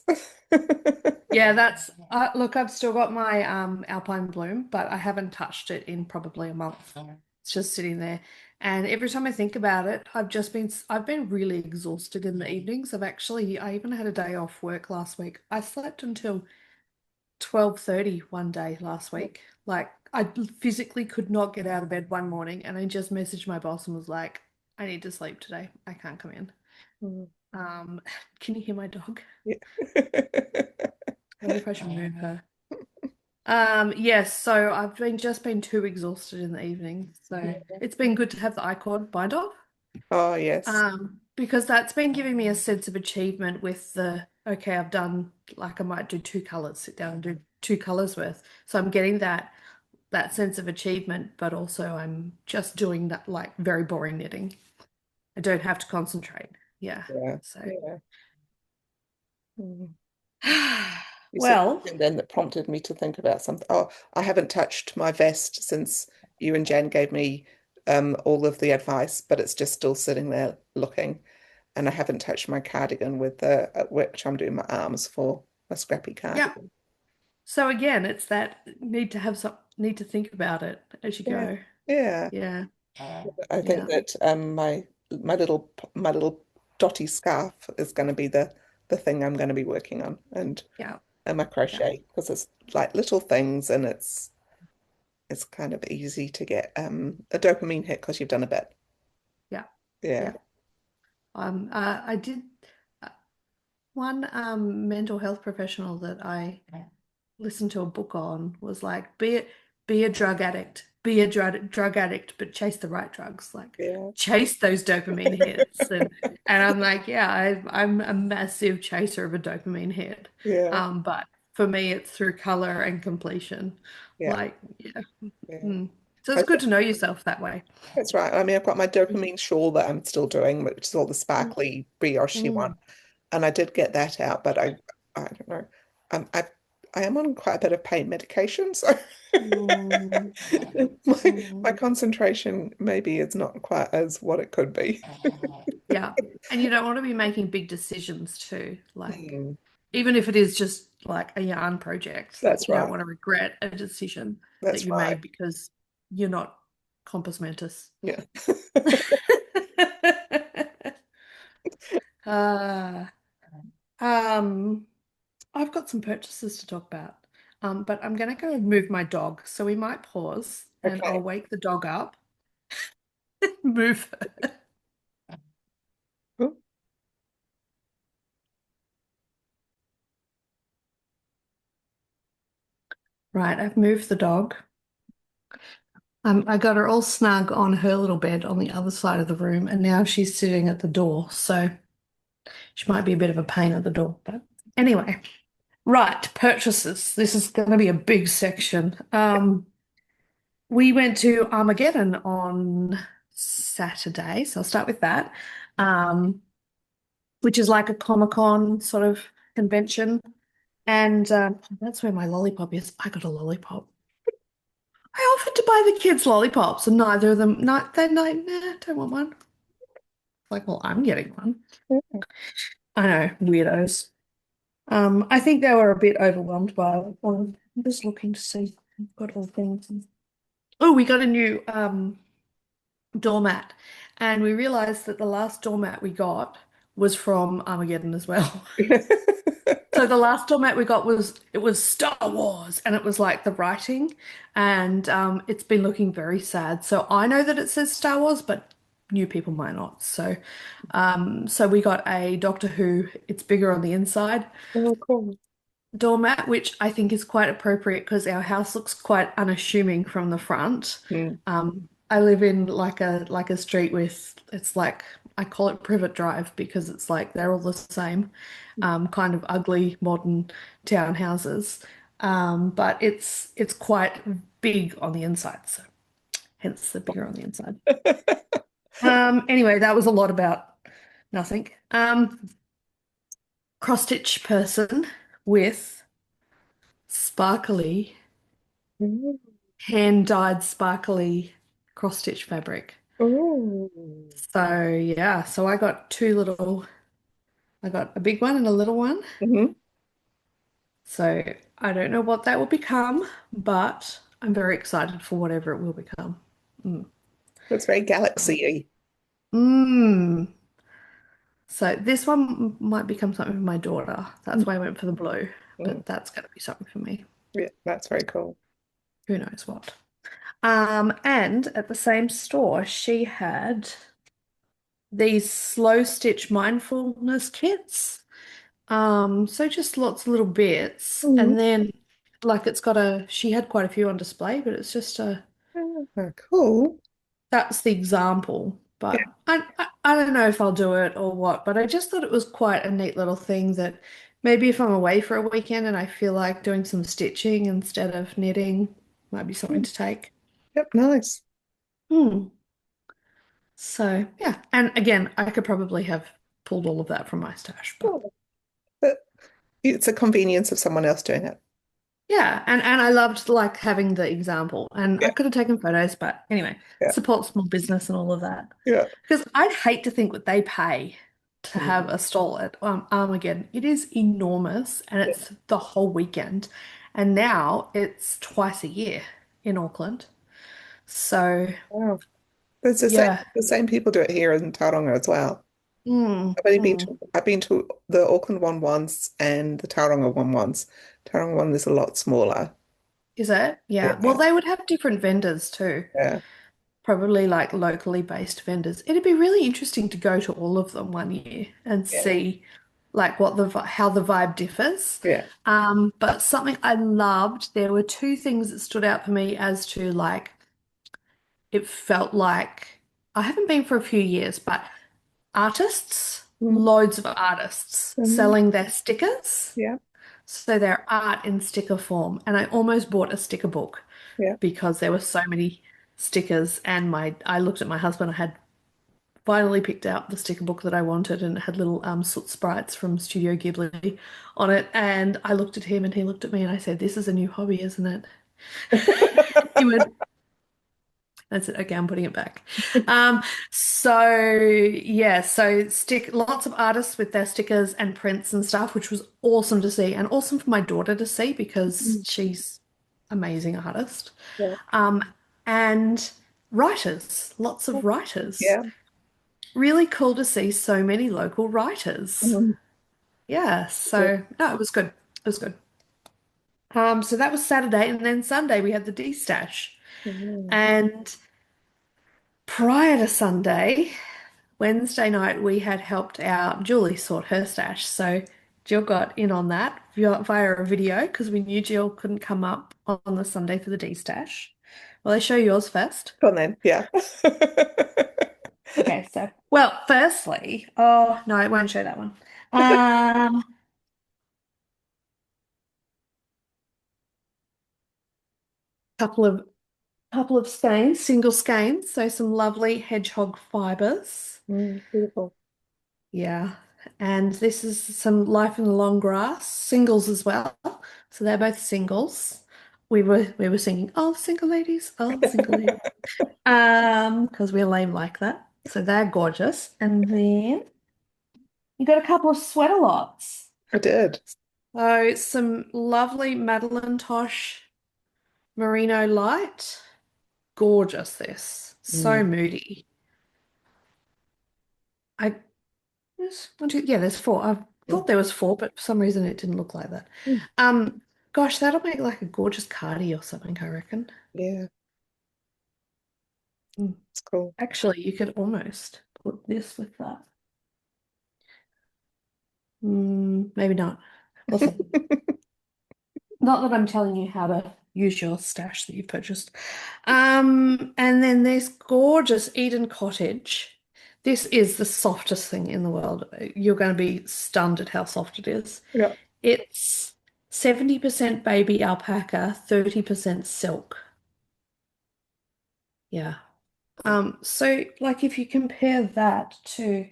S2: Yeah, that's look, I've still got my Alpine Bloom, but I haven't touched it in probably a month. It's just sitting there. And every time I think about it, I've been really exhausted in the evenings. I even had a day off work last week. I slept until 12:30 one day last week. Like I physically could not get out of bed one morning and I just messaged my boss and was like, I need to sleep today. I can't come in.
S1: Mm.
S2: Um, can you hear my dog?
S1: Yeah.
S2: I wonder if I should move her. Yes, so I've been just been too exhausted in the evening. So it's been good to have the iCord bind off.
S1: Oh, yes.
S2: because that's been giving me a sense of achievement with the, okay, I've done, like I might do two colors, sit down and do two colors worth. So I'm getting that sense of achievement, but also I'm just doing that like very boring knitting. I don't have to concentrate. Yeah.
S1: Yeah,
S2: So,
S1: yeah. Mm. You said
S2: well,
S1: something then that prompted me to think about something. Oh, I haven't touched my vest since you and Jen gave me all of the advice, but it's just still sitting there looking. And I haven't touched my cardigan with the which I'm doing my arms for a scrappy
S2: yeah.
S1: cardigan.
S2: So again, it's that need to think about it as you
S1: Yeah,
S2: go.
S1: yeah.
S2: Yeah.
S1: I think
S2: Yeah.
S1: that my little dotty scarf is going to be the thing I'm going to be working on,
S2: Yeah.
S1: and my
S2: Yeah.
S1: crochet because it's like little things and it's kind of easy to get a dopamine hit because you've done a bit.
S2: Yeah.
S1: Yeah,
S2: Yeah. I did one mental health professional that I listened to a book on was like, be a drug addict, be a drug addict, but chase the right drugs, like
S1: yeah,
S2: chase those dopamine hits. And I'm like, yeah, I'm a massive chaser of a dopamine hit.
S1: yeah,
S2: But for me, it's through color and completion.
S1: yeah,
S2: Like, yeah.
S1: yeah.
S2: Mm. So it's
S1: I
S2: good
S1: think
S2: to know yourself that way.
S1: that's right. I mean, I've got my
S2: Mm,
S1: dopamine shawl that I'm still doing, which is all the
S2: mm,
S1: sparkly brioche one,
S2: mm,
S1: and I did get that out, but I don't know. I am on quite a bit of pain medication, so
S2: mm,
S1: my
S2: mm.
S1: concentration maybe is not quite as what it could be.
S2: Yeah. And you don't want to be making big decisions too. Like,
S1: Mm,
S2: even if it is just like a yarn project, like
S1: that's
S2: you don't
S1: right.
S2: want to regret a decision that
S1: That's
S2: you
S1: right.
S2: made because you're not compos mentis.
S1: Yeah.
S2: Uh, um, I've got some purchases to talk about. But I'm gonna go and move my dog, so we might pause and I'll
S1: Okay.
S2: wake the dog up, move her.
S1: Oh,
S2: Right, I've moved the dog. I got her all snug on her little bed on the other side of the room, and now she's sitting at the door. So she might be a bit of a pain at the door. But anyway, right, purchases. This is going to be a big section. We went to Armageddon on Saturday, so I'll start with that, um, which is like a Comic-Con sort of convention. And that's where my lollipop is. I got a lollipop. I offered to buy the kids lollipops, and neither of them, not they're like, nah, don't want one. Like, well, I'm getting one.
S1: yeah.
S2: I know, weirdos. I think they were a bit overwhelmed by it. I'm just looking to see. I've got all things. Oh, we got a new doormat, and we realized that the last doormat we got was from Armageddon as well. So the last doormat we got was it was Star Wars, and it was like the writing, and it's been looking very sad. So I know that it says Star Wars, but new people might not. So we got a Doctor Who. It's bigger on the inside
S1: Oh, cool.
S2: doormat, which I think is quite appropriate because our house looks quite unassuming from the front.
S1: Mm.
S2: I live in like a street with it's like I call it Privet Drive because it's like they're all the same, kind of ugly modern townhouses. But it's quite big on the inside, so hence the bigger on the inside. Anyway, that was a lot about nothing. Cross stitch person with sparkly
S1: Mm.
S2: hand dyed sparkly cross stitch fabric.
S1: Oh.
S2: So yeah, so I got a big one and a little one.
S1: Hmm.
S2: So I don't know what that will become, but I'm very excited for whatever it will become. Mm.
S1: That's very galaxy-y.
S2: Mm. So this one might become something for my daughter. That's why I went for the blue,
S1: Mm.
S2: but that's going to be something for me.
S1: Yeah, that's very cool.
S2: Who knows what? And at the same store, she had these slow stitch mindfulness kits. So just lots of little bits,
S1: Mm.
S2: and then like she had quite a few on display, but it's just
S1: Cool.
S2: that's the example. But I don't know if I'll do it or what, but I just thought it was quite a neat little thing that maybe if I'm away for a weekend and I feel like doing some stitching instead of knitting, might be something
S1: Mm.
S2: to take.
S1: Yep, nice.
S2: Hmm. So yeah, and again, I could probably have pulled all of that from my stash, but
S1: Cool. But it's a convenience of someone else doing it.
S2: yeah, and I loved like having the example, and I
S1: Yeah,
S2: could have taken photos, but anyway,
S1: yeah,
S2: support small business and all of that.
S1: yeah.
S2: Because I'd hate to think what they pay to have
S1: Mm.
S2: a stall at Armageddon. It is enormous, and
S1: Yeah.
S2: it's the whole weekend, and now it's twice a year in Auckland. So
S1: Wow. There's
S2: yeah,
S1: the same people do it here in Tauranga as well.
S2: mm, mm.
S1: I've been to the Auckland one once and the Tauranga one once. Tauranga one is a lot smaller.
S2: Is it? Yeah. Well,
S1: Yeah,
S2: they would have different vendors too.
S1: yeah,
S2: Probably like locally based vendors. It'd be really interesting to go to all of them one year and
S1: yeah,
S2: see like what how the vibe differs.
S1: yeah.
S2: But something I loved, there were two things that stood out for me as to like it felt like I haven't been for a few years, but artists,
S1: Mm,
S2: loads of artists
S1: mm,
S2: selling their stickers.
S1: yeah,
S2: So their art in sticker form. And I almost bought a sticker book
S1: yeah.
S2: because there were so many stickers and my I looked at my husband. I had finally picked out the sticker book that I wanted and it had little soot sprites from Studio Ghibli on it. And I looked at him and he looked at me and I said, "This is a new hobby, isn't it?" He went, "That's it. Okay, I'm putting it back." Um, so yeah, so stick lots of artists with their stickers and prints and stuff, which was awesome to see and awesome for my daughter to see because
S1: Mm,
S2: she's amazing artist.
S1: yeah,
S2: Um, and writers, lots of writers.
S1: yeah.
S2: Really cool to see so many local writers.
S1: Mm,
S2: Yeah,
S1: yeah.
S2: so no, it was good. It was good. So that was Saturday, and then Sunday we had the D-Stash.
S1: Mm.
S2: And prior to Sunday, Wednesday night, we had helped out Julie sort her stash. So Jill got in on that via a video because we knew Jill couldn't come up on the Sunday for the D-Stash. Well, they show yours first.
S1: Go on then. Yeah.
S2: Okay, so well, firstly, oh no, it won't show that one. Um, couple of skeins, single skeins, so some lovely hedgehog fibers.
S1: Mm, beautiful.
S2: Yeah. And this is some Life in the Long Grass singles as well. So they're both singles. We were singing, "Oh, single ladies, oh, single ladies." Because we're lame like that. So they're gorgeous. And then you got a couple of sweater lots.
S1: I did.
S2: So some lovely Madeline Tosh Merino Light. Gorgeous this. So
S1: Mm,
S2: moody. I There's one, two, yeah, there's four. I
S1: mm,
S2: thought there was four, but for some reason it didn't look like that.
S1: mm.
S2: Um, Gosh, that'll make like a gorgeous cardi or something, I reckon.
S1: Yeah,
S2: Mm.
S1: it's cool.
S2: Actually, you could almost put this with that. Maybe not. We'll see. Not that I'm telling you how to use your stash that you've purchased. And then there's gorgeous Eden Cottage. This is the softest thing in the world. You're going to be stunned at how soft it is.
S1: Yeah.
S2: It's 70% baby alpaca, 30% silk. Yeah. So like if you compare that to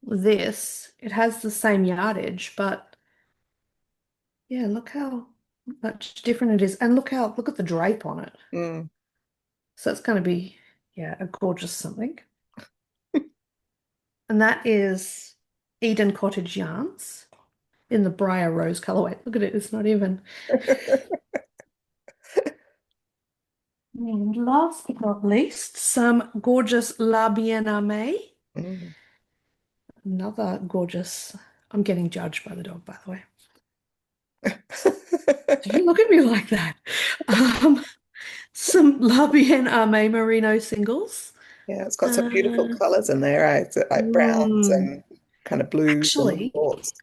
S2: this, it has the same yardage, but yeah, look how much different it is. And look at the drape on it.
S1: Mm.
S2: So it's going to be, yeah, a gorgeous something. And that is Eden Cottage yarns in the Briar Rose colorway. Look at it, it's not even. And last but not least, some gorgeous La Bien-Aimée.
S1: Mm.
S2: Another gorgeous. I'm getting judged by the dog, by the way. Don't look at me like that. Um, some La Bien-Aimée merino singles.
S1: Yeah, it's got some beautiful
S2: Uh,
S1: colors in there. It's like browns
S2: mm,
S1: and kind of blues and
S2: Actually,
S1: reds.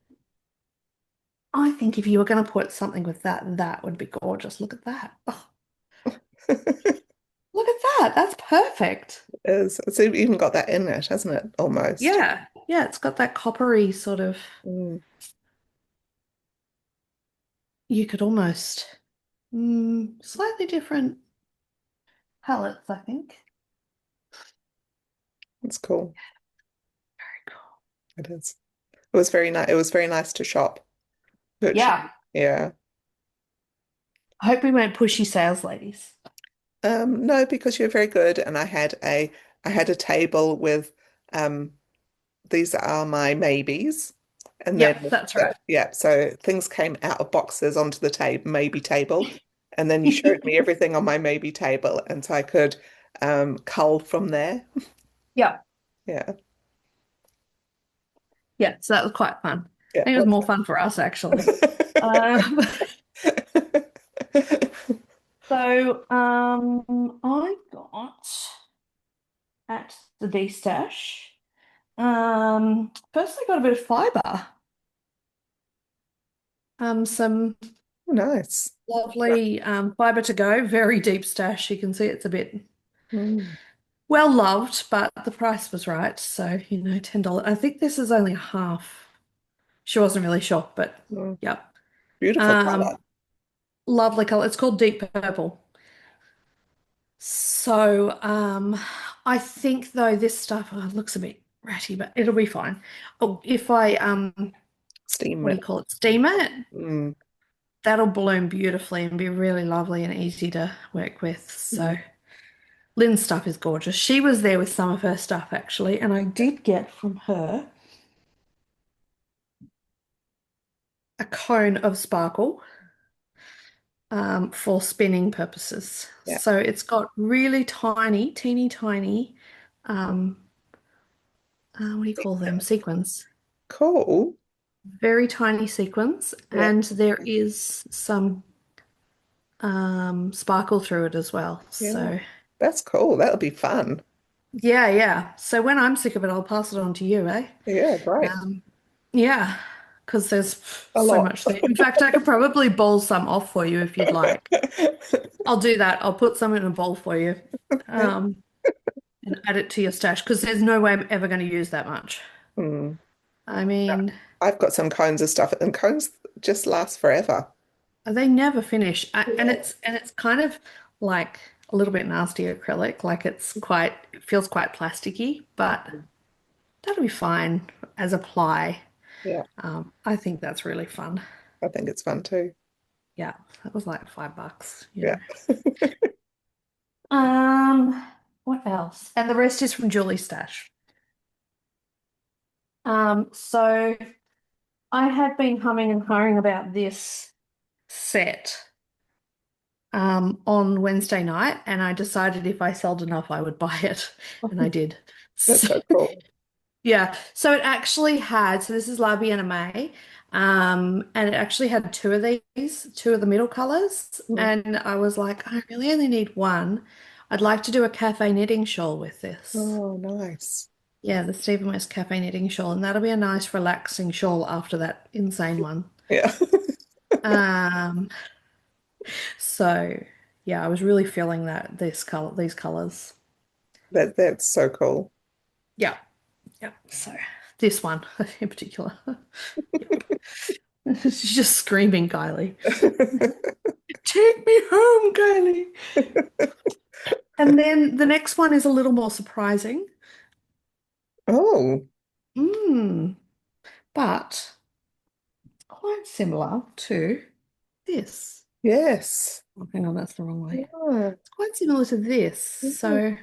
S2: I think if you were going to put something with that, that would be gorgeous. Look at that. Oh, look at that. That's perfect.
S1: It's even got that in it, hasn't it? Almost.
S2: Yeah, yeah, it's got that coppery sort of,
S1: Mm,
S2: you could almost, slightly different palettes, I think.
S1: it's cool.
S2: Very cool.
S1: It is. It was very nice. It was very nice to shop.
S2: Yeah,
S1: Virtually. Yeah.
S2: I hope we weren't pushy sales ladies.
S1: No, because you're very good, and I had a table with um these are my maybes, and
S2: Yep,
S1: then
S2: that's right.
S1: yeah, so things came out of boxes onto the table, maybe table, and then you showed me everything on my maybe table, and so I could cull from there.
S2: Yep.
S1: Yeah,
S2: Yeah, so that was quite fun.
S1: yeah.
S2: I think it was more fun for us actually. Um, I got at the destash. First I got a bit of fiber. Some
S1: Nice.
S2: lovely fiber to go, very deep stash. You can see it's a bit
S1: Mm,
S2: well loved, but the price was right. So, $10. I think this is only half. She wasn't really shocked, but
S1: mm.
S2: yep.
S1: Beautiful color.
S2: Um, Lovely color. It's called deep purple. So, I think though this stuff it looks a bit ratty, but it'll be fine. Oh, if I
S1: Steam
S2: what do
S1: it.
S2: you call it? Steam it,
S1: Mm,
S2: that'll bloom beautifully and be really lovely and easy to work with.
S1: mm.
S2: So, Lynn's stuff is gorgeous. She was there with some of her stuff actually, and I did get from her a cone of sparkle for spinning purposes.
S1: Yeah.
S2: So it's got really tiny, teeny tiny, um, what do you call them? Sequins.
S1: Cool.
S2: Very tiny sequins,
S1: Yeah.
S2: and there is some sparkle through it as well.
S1: Yeah.
S2: So
S1: That's cool. That'll be fun.
S2: yeah, yeah. So when I'm sick of it, I'll pass it on to you, eh?
S1: Yeah, great.
S2: Um, yeah, because there's
S1: A
S2: so
S1: lot.
S2: much there. In fact, I could probably bowl some off for you if you'd like. I'll do that. I'll put some in a bowl for you, um, and add it to your stash because there's no way I'm ever going to use that much.
S1: Hmm.
S2: I mean,
S1: I've got some cones of stuff, and cones just last forever.
S2: they never finish, and
S1: Yeah.
S2: it's kind of like a little bit nasty acrylic. Like it feels quite plasticky, but that'll be fine as a ply.
S1: Yeah,
S2: I think that's really fun.
S1: I think it's fun too.
S2: Yeah, that was like $5, you
S1: Yeah.
S2: know. Um, what else? And the rest is from Julie's stash. So I had been humming and hawing about this set on Wednesday night, and I decided if I sold enough, I would buy it, and I did.
S1: That's
S2: So,
S1: so cool.
S2: yeah, so it actually had, so this is La Bien Aimée, and it actually had two of these, two of the middle colors,
S1: Mm.
S2: and I was like, I really only need one. I'd like to do a cafe knitting shawl with this.
S1: Oh, nice.
S2: Yeah, the Stephen West cafe knitting shawl, and that'll be a nice relaxing shawl after that insane one.
S1: Yeah.
S2: Um, so yeah, I was really feeling these colors.
S1: That's so cool.
S2: Yeah, yeah. So this one in particular. Yep. She's just screaming, Kylie. Take me home, Kylie. And then the next one is a little more surprising.
S1: Oh,
S2: Mm, but quite similar to this.
S1: yes.
S2: Oh, hang on, that's the wrong way.
S1: Yeah.
S2: It's quite similar to this.
S1: Yeah.
S2: So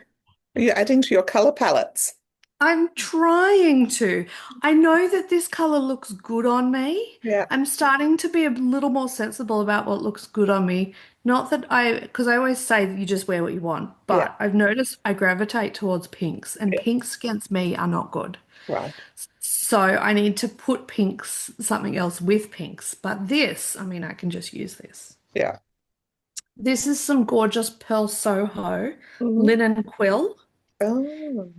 S1: Are you adding to your color palettes?
S2: I'm trying to. I know that this color looks good on me.
S1: Yeah.
S2: I'm starting to be a little more sensible about what looks good on me. Not that because I always say that you just wear what you want,
S1: Yeah.
S2: but I've noticed I gravitate towards pinks, and
S1: Yeah.
S2: pinks against me are not good.
S1: Right.
S2: So I need to put pinks, something else with pinks. But this, I mean, I can just use this.
S1: Yeah.
S2: This is some gorgeous Pearl Soho
S1: Mhm.
S2: linen quill.
S1: Oh,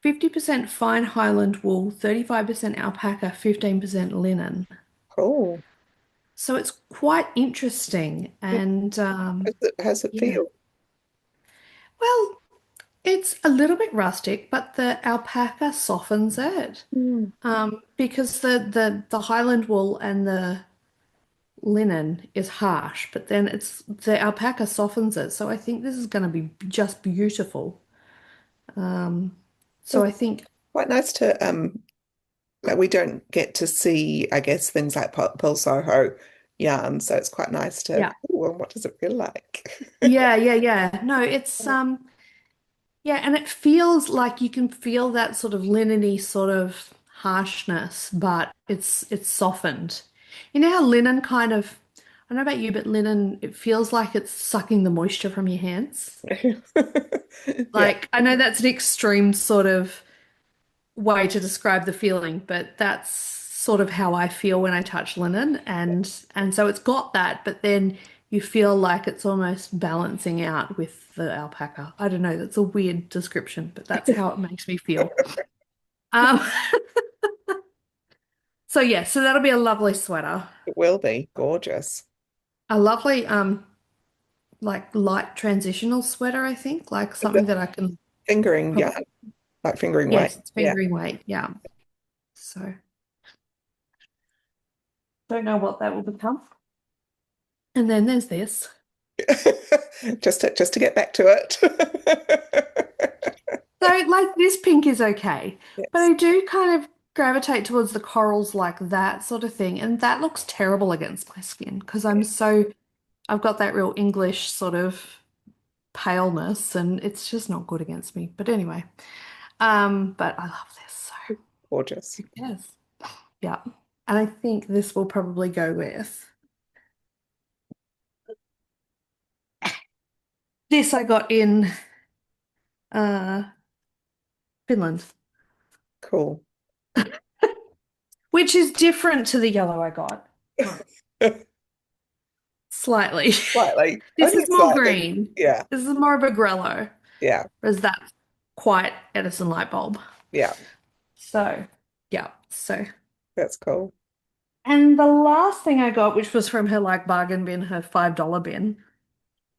S2: 50% fine Highland wool, 35% alpaca, 15% linen.
S1: cool.
S2: So it's quite interesting.
S1: Yeah.
S2: And
S1: How's it
S2: yeah,
S1: feel?
S2: well, It's a little bit rustic, but the alpaca softens it.
S1: Mm.
S2: Because the Highland wool and the linen is harsh, but then it's the alpaca softens it. So I think this is going to be just beautiful. Um, so
S1: It's
S2: I think,
S1: quite nice to like we don't get to see, I guess, things like Pearl Soho yarn, so it's quite nice to,
S2: yeah,
S1: oh, what does it feel like?
S2: yeah. No, it's yeah, and it feels like you can feel that sort of linen-y sort of harshness, but it's softened. You know how linen kind of, I don't know about you, but linen, it feels like it's sucking the moisture from your hands.
S1: Yeah,
S2: Like, I know that's an extreme sort of way to describe the feeling, but that's sort of how I feel when I touch linen, and so it's got that, but then you feel like it's almost balancing out with the alpaca. I don't know, that's a weird description, but that's how it makes me feel. Um, so yeah, so that'll be a lovely sweater.
S1: it will be gorgeous.
S2: A lovely like light transitional sweater, I think, like
S1: Is
S2: something
S1: it
S2: that I can
S1: fingering
S2: probably,
S1: yarn, like fingering weight?
S2: yes, it's
S1: Yeah.
S2: fingering weight, yeah. So don't know what that will become. And then there's this.
S1: Just to get back to it.
S2: So, like, this pink is okay, but
S1: Yes.
S2: I do kind of gravitate towards the corals like that sort of thing, and that looks terrible against my skin because I've got that real English sort of paleness, and it's just not good against me. But anyway, but I love this, so
S1: Gorgeous.
S2: who cares? Yeah, and I think this will probably go with this I got in uh Finland,
S1: Cool.
S2: which is different to the yellow I got slightly.
S1: Slightly.
S2: This
S1: Only
S2: is more
S1: slightly.
S2: green.
S1: Yeah.
S2: This is more of a grello,
S1: Yeah.
S2: whereas that's quite Edison light bulb.
S1: Yeah.
S2: So, yeah. So,
S1: That's cool.
S2: and the last thing I got, which was from her like bargain bin, her $5 bin,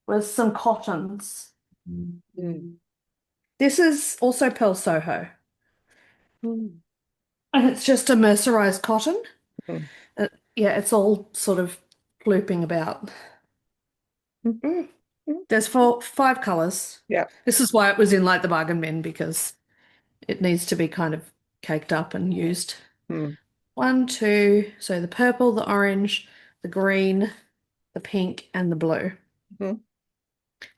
S2: was some cottons.
S1: Mm.
S2: This is also Pearl Soho,
S1: Mm.
S2: and it's just a mercerized cotton.
S1: Mm.
S2: Yeah, it's all sort of flooping about.
S1: Mm.
S2: Mm.
S1: Mm.
S2: There's five colors.
S1: Yeah.
S2: This is why it was in like the bargain bin because it needs to be kind of caked up and used.
S1: Mm.
S2: One, two, so the purple, the orange, the green, the pink, and the blue.
S1: Mm.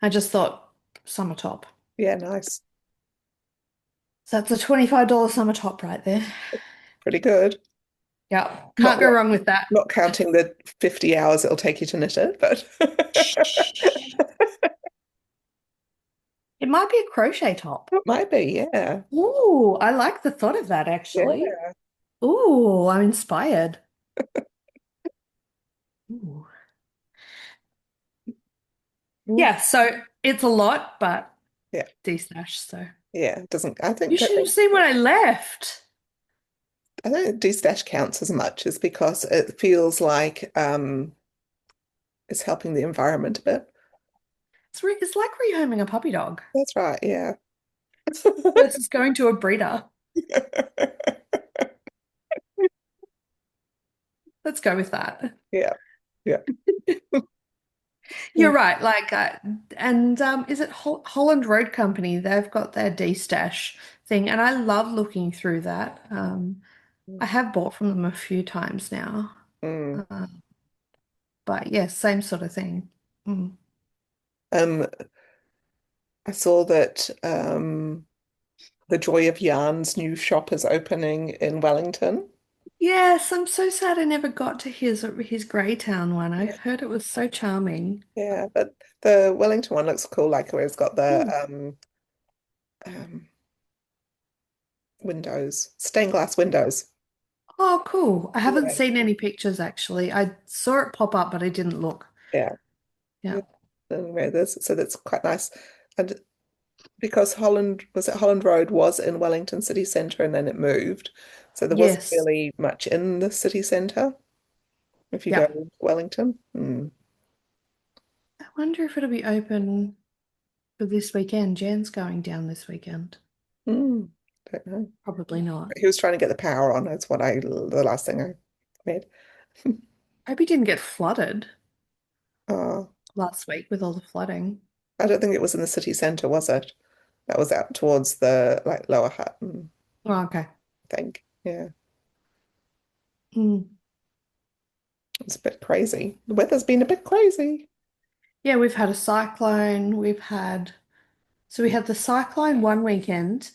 S2: I just thought summer top.
S1: Yeah, nice.
S2: So that's a $25 summer top right there.
S1: Pretty good.
S2: Yeah,
S1: Not
S2: can't go wrong with that.
S1: not counting the 50 hours it'll take you to knit it, but
S2: It might be a crochet top.
S1: it might be, yeah.
S2: Ooh, I like the thought of that
S1: Yeah.
S2: actually. Ooh, I'm inspired. Ooh.
S1: Mm.
S2: Yeah, so it's a lot, but
S1: Yeah.
S2: destash, so.
S1: Yeah. It doesn't
S2: You should have seen what I left.
S1: I don't think destash counts as much as because it feels like it's helping the environment a bit.
S2: It's like rehoming a puppy dog
S1: That's right, yeah.
S2: versus going to a breeder. Let's go with that.
S1: Yeah. Yeah.
S2: You're right. Like, and is it Holland Road Company? They've got their destash thing, and I love looking through that. I have bought from them a few times now,
S1: Mm.
S2: uh, but yes, same sort of thing. Mm.
S1: Um, I saw that the Joy of Yarn's new shop is opening in Wellington.
S2: Yes, I'm so sad I never got to his Greytown one. I
S1: Yeah.
S2: heard it was so charming.
S1: Yeah, but the Wellington one looks cool, like where it's got the
S2: Mm.
S1: um, windows, stained glass windows.
S2: Oh, cool. I haven't
S1: Yeah,
S2: seen any pictures actually. I saw it pop up, but I didn't look.
S1: yeah, yeah.
S2: Yeah.
S1: Anyway, so that's quite nice. And because Holland was it Holland Road was in Wellington city centre and then it moved, so there wasn't
S2: Yes.
S1: really much in the city centre if you go
S2: Yeah.
S1: to Wellington. Hmm.
S2: I wonder if it'll be open. for this weekend? Jan's going down this weekend.
S1: Hmm. Don't know.
S2: Probably not.
S1: He was trying to get the power on. That's the last thing I read.
S2: Hope he didn't get flooded
S1: Oh,
S2: last week with all the flooding.
S1: I don't think it was in the city centre, was it? That was out towards the like Lower Hutton,
S2: Oh, okay.
S1: I think. Yeah,
S2: Mm.
S1: it's a bit crazy. The weather's been a bit crazy.
S2: Yeah, we've had a cyclone. So we had the cyclone one weekend,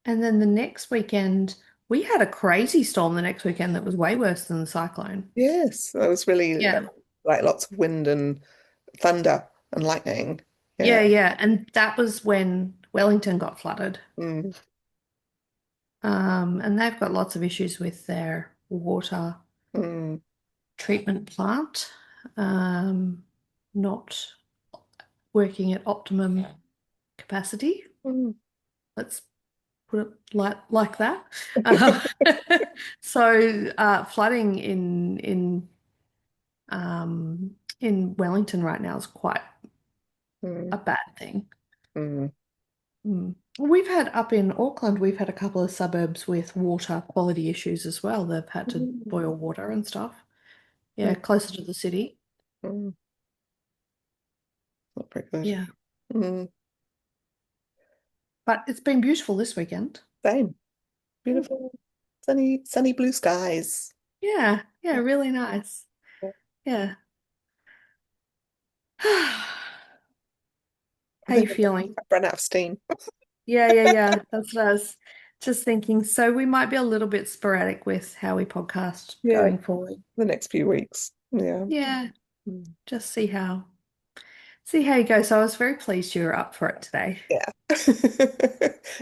S2: and then the next weekend, we had a crazy storm the next weekend that was way worse than the cyclone.
S1: Yes, that was really
S2: Yeah.
S1: like lots of wind and thunder and lightning. Yeah.
S2: Yeah, yeah. And that was when Wellington got flooded.
S1: Mm,
S2: And they've got lots of issues with their water
S1: mm,
S2: treatment plant, not working at optimum capacity.
S1: mm,
S2: Let's put it like that. Uh, so flooding in Wellington right now is quite a
S1: mm,
S2: bad thing.
S1: mm,
S2: Mm. We've had up in Auckland, we've had a couple of suburbs with water quality issues as well. They've had to
S1: mm,
S2: boil water and stuff. Yeah,
S1: mm,
S2: closer to the city.
S1: mm. Not very good.
S2: Yeah.
S1: Mm,
S2: But it's been beautiful this weekend.
S1: same.
S2: Mm.
S1: Beautiful, sunny blue skies.
S2: Yeah, yeah,
S1: Yeah.
S2: really nice. Yeah.
S1: I
S2: How
S1: think
S2: you feeling?
S1: I've run out of steam.
S2: Yeah, yeah, yeah. That's what I was just thinking. So we might be a little bit sporadic with how we podcast
S1: Yeah,
S2: going forward.
S1: the next few weeks. Yeah.
S2: Yeah,
S1: Mm.
S2: just see how you go. So I was very pleased you were up for it today.
S1: Yeah.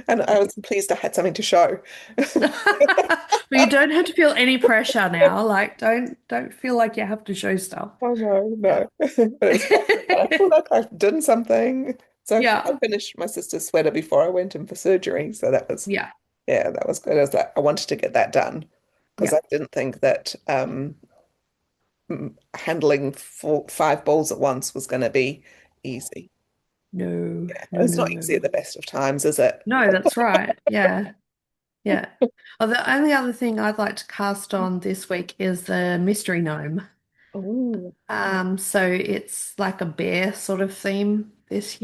S1: And I was pleased I had something to show.
S2: But you don't have to feel any pressure now. Like don't feel like you have to show stuff.
S1: Oh no,
S2: Yeah.
S1: no. But it's fine. I feel like I've done something. So I
S2: Yeah.
S1: finished my sister's sweater before I went in for surgery. So that was,
S2: Yeah.
S1: yeah, that was good. I was like, I wanted to get that done because
S2: Yeah.
S1: I didn't think that handling five balls at once was going to be easy.
S2: No,
S1: Yeah,
S2: no,
S1: it's
S2: no,
S1: not easy at
S2: no.
S1: the best of times, is it?
S2: No, that's right. Yeah. Yeah. Oh, the only other thing I'd like to cast on this week is the mystery gnome.
S1: Oh,
S2: So it's like a bear sort of theme this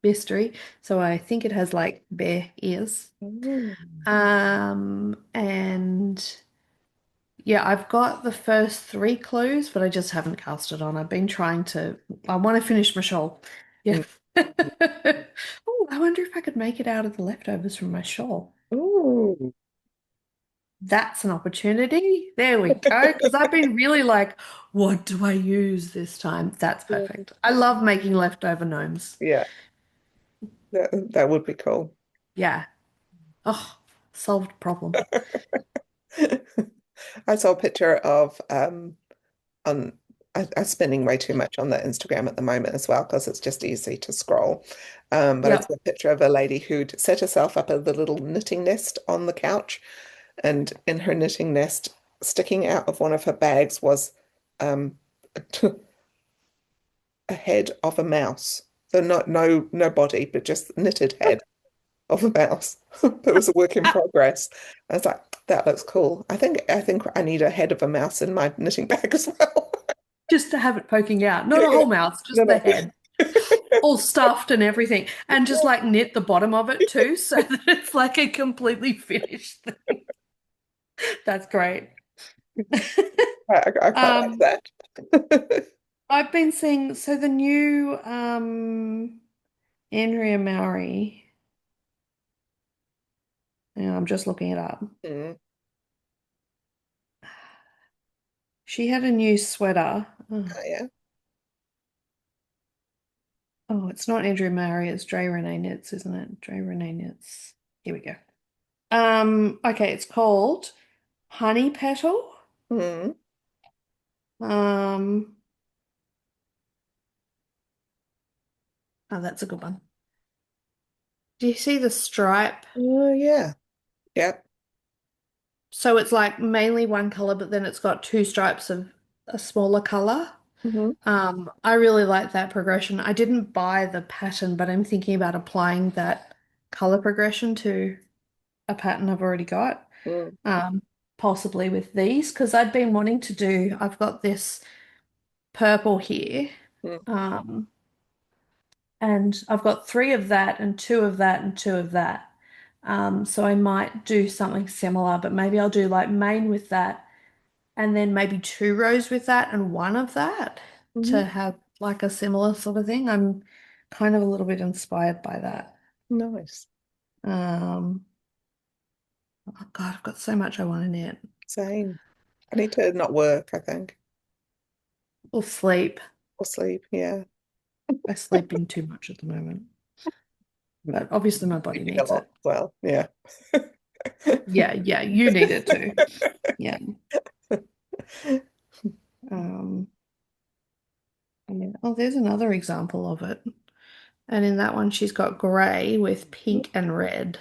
S2: mystery. So I think it has like bear ears.
S1: oh.
S2: And yeah, I've got the first three clues, but I just haven't cast it on. I want to finish my shawl. Yeah.
S1: Mm.
S2: Oh, I wonder if I could make it out of the leftovers from my shawl.
S1: Oh.
S2: That's an opportunity. There we go. Because I've been really like, what do I use this time? That's perfect. I love making leftover gnomes.
S1: Yeah, that would be cool.
S2: Yeah. Oh, solved problem.
S1: I saw a picture of on I'm spending way too much on the Instagram at the moment as well because it's just easy to scroll. But I
S2: Yep.
S1: saw a picture of a lady who'd set herself up a little knitting nest on the couch, and in her knitting nest, sticking out of one of her bags was um, a head of a mouse. So no body, but just knitted head of a mouse. It was a work in progress. I was like, that looks cool. I think I need a head of a mouse in my knitting bag as well.
S2: Just to have it poking out. Not a
S1: Yeah,
S2: whole mouth,
S1: no,
S2: just the
S1: no.
S2: head. All stuffed and everything. And just like knit the bottom of it too, so that it's like a completely finished thing. That's great.
S1: I quite like
S2: Um,
S1: that.
S2: I've been seeing so the new Andrea Mowry. Yeah, I'm just looking it up.
S1: Mm.
S2: She had a new sweater. Oh,
S1: Oh, yeah.
S2: oh, it's not Andrea Mowry, it's Dre Renee Knits, isn't it? Dre Renee Knits. Here we go. Okay, it's called Honey Petal.
S1: Mm.
S2: Um, oh, that's a good one. Do you see the stripe?
S1: Oh, yeah. Yep.
S2: So it's like mainly one color, but then it's got two stripes of a smaller color.
S1: Hmm.
S2: I really like that progression. I didn't buy the pattern, but I'm thinking about applying that color progression to a pattern I've already got,
S1: Mm,
S2: um, possibly with these, because I'd been wanting to do, I've got this purple here,
S1: mm,
S2: um, and I've got three of that and two of that and two of that. So I might do something similar, but maybe I'll do like main with that and then maybe two rows with that and one of that
S1: mhm.
S2: to have like a similar sort of thing. I'm kind of a little bit inspired by that.
S1: Nice.
S2: Um, oh God, I've got so much I want to knit.
S1: Same. I need to not work, I think,
S2: Or sleep.
S1: or sleep. Yeah.
S2: I sleep in too much at the moment,
S1: Mm.
S2: but obviously my body
S1: Sleeping a
S2: needs
S1: lot
S2: it.
S1: as well. Yeah.
S2: Yeah, yeah, you need it too. Yeah. Um, yeah. Oh, there's another example of it. And in that one, she's got grey with pink and red.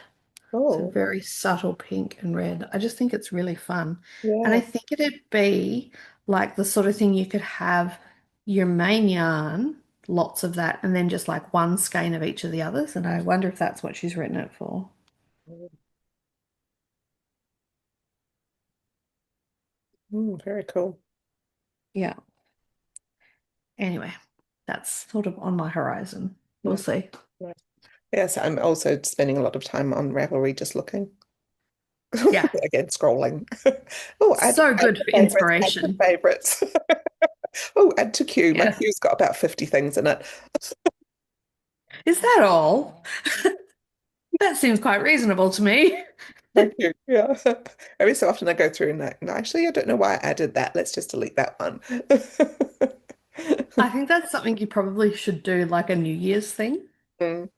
S2: So
S1: Oh,
S2: very subtle pink and red. I just think it's really fun. And
S1: yeah.
S2: I think it'd be like the sort of thing you could have your main yarn, lots of that, and then just like one skein of each of the others. And I wonder if that's what she's written it for.
S1: Mm, very cool.
S2: Yeah. Anyway, that's sort of on my horizon. We'll
S1: Nice.
S2: see.
S1: Nice. Yes, I'm also spending a lot of time on Ravelry just looking.
S2: Yeah.
S1: Again, scrolling. Oh,
S2: So
S1: add
S2: good
S1: to
S2: for
S1: favorites, add to
S2: inspiration.
S1: favorites. Oh, add to queue. My
S2: Yeah.
S1: queue's got about 50 things in it.
S2: Is that all? That seems quite reasonable to me.
S1: Thank you. Yeah. Every so often I go through and no, actually, I don't know why I added that. Let's just delete that one.
S2: I think that's something you probably should do like a New Year's thing.
S1: Mm,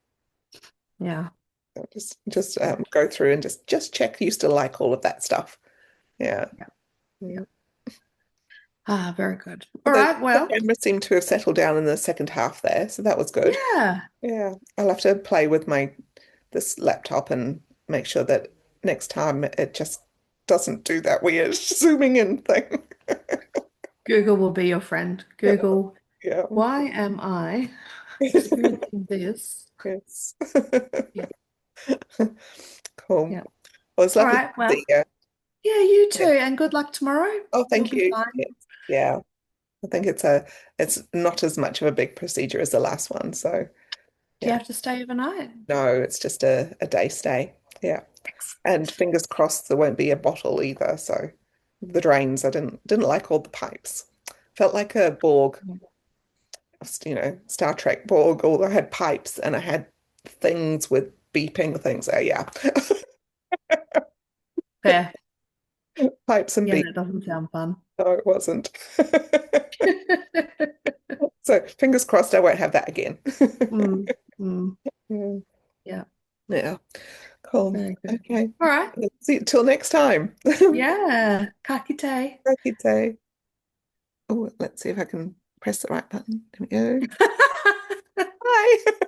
S2: Yeah.
S1: just go through and just check you still like all of that stuff. Yeah.
S2: Yeah. Yeah.
S1: Mm.
S2: Ah, very good. All
S1: The,
S2: right.
S1: the
S2: Well,
S1: camera seemed to have settled down in the second half there, so that was good.
S2: yeah.
S1: Yeah. I'll have to play with my this laptop and make sure that next time it just doesn't do that weird zooming in thing.
S2: Google will be your friend. Google,
S1: Yeah.
S2: why am I experiencing this?
S1: Yes.
S2: Yeah.
S1: Cool.
S2: Yeah.
S1: Well, it's
S2: All
S1: lovely to
S2: right. Well,
S1: see you.
S2: yeah, you too.
S1: Yeah.
S2: And good luck tomorrow.
S1: Oh,
S2: You'll
S1: thank
S2: be
S1: you.
S2: fine.
S1: Yes. Yeah. I think it's not as much of a big procedure as the last one. So
S2: Do you
S1: yeah.
S2: have to stay overnight?
S1: No, it's just a day stay. Yeah. And
S2: Excellent.
S1: fingers crossed there won't be a bottle either. So the drains, I didn't like all the pipes. Felt like a Borg, Star Trek Borg, although I had pipes and I had things with beeping things. Oh yeah.
S2: Fair.
S1: Pipes and
S2: Yeah,
S1: beep.
S2: that doesn't sound fun.
S1: No, it wasn't. So fingers crossed I won't have that again.
S2: Mm, mm,
S1: Mm,
S2: yeah,
S1: yeah, cool.
S2: very good.
S1: Okay.
S2: All right.
S1: See you till next time.
S2: Yeah. Kakite.
S1: Okay, oh, let's see if I can press the right button. There we go. Bye.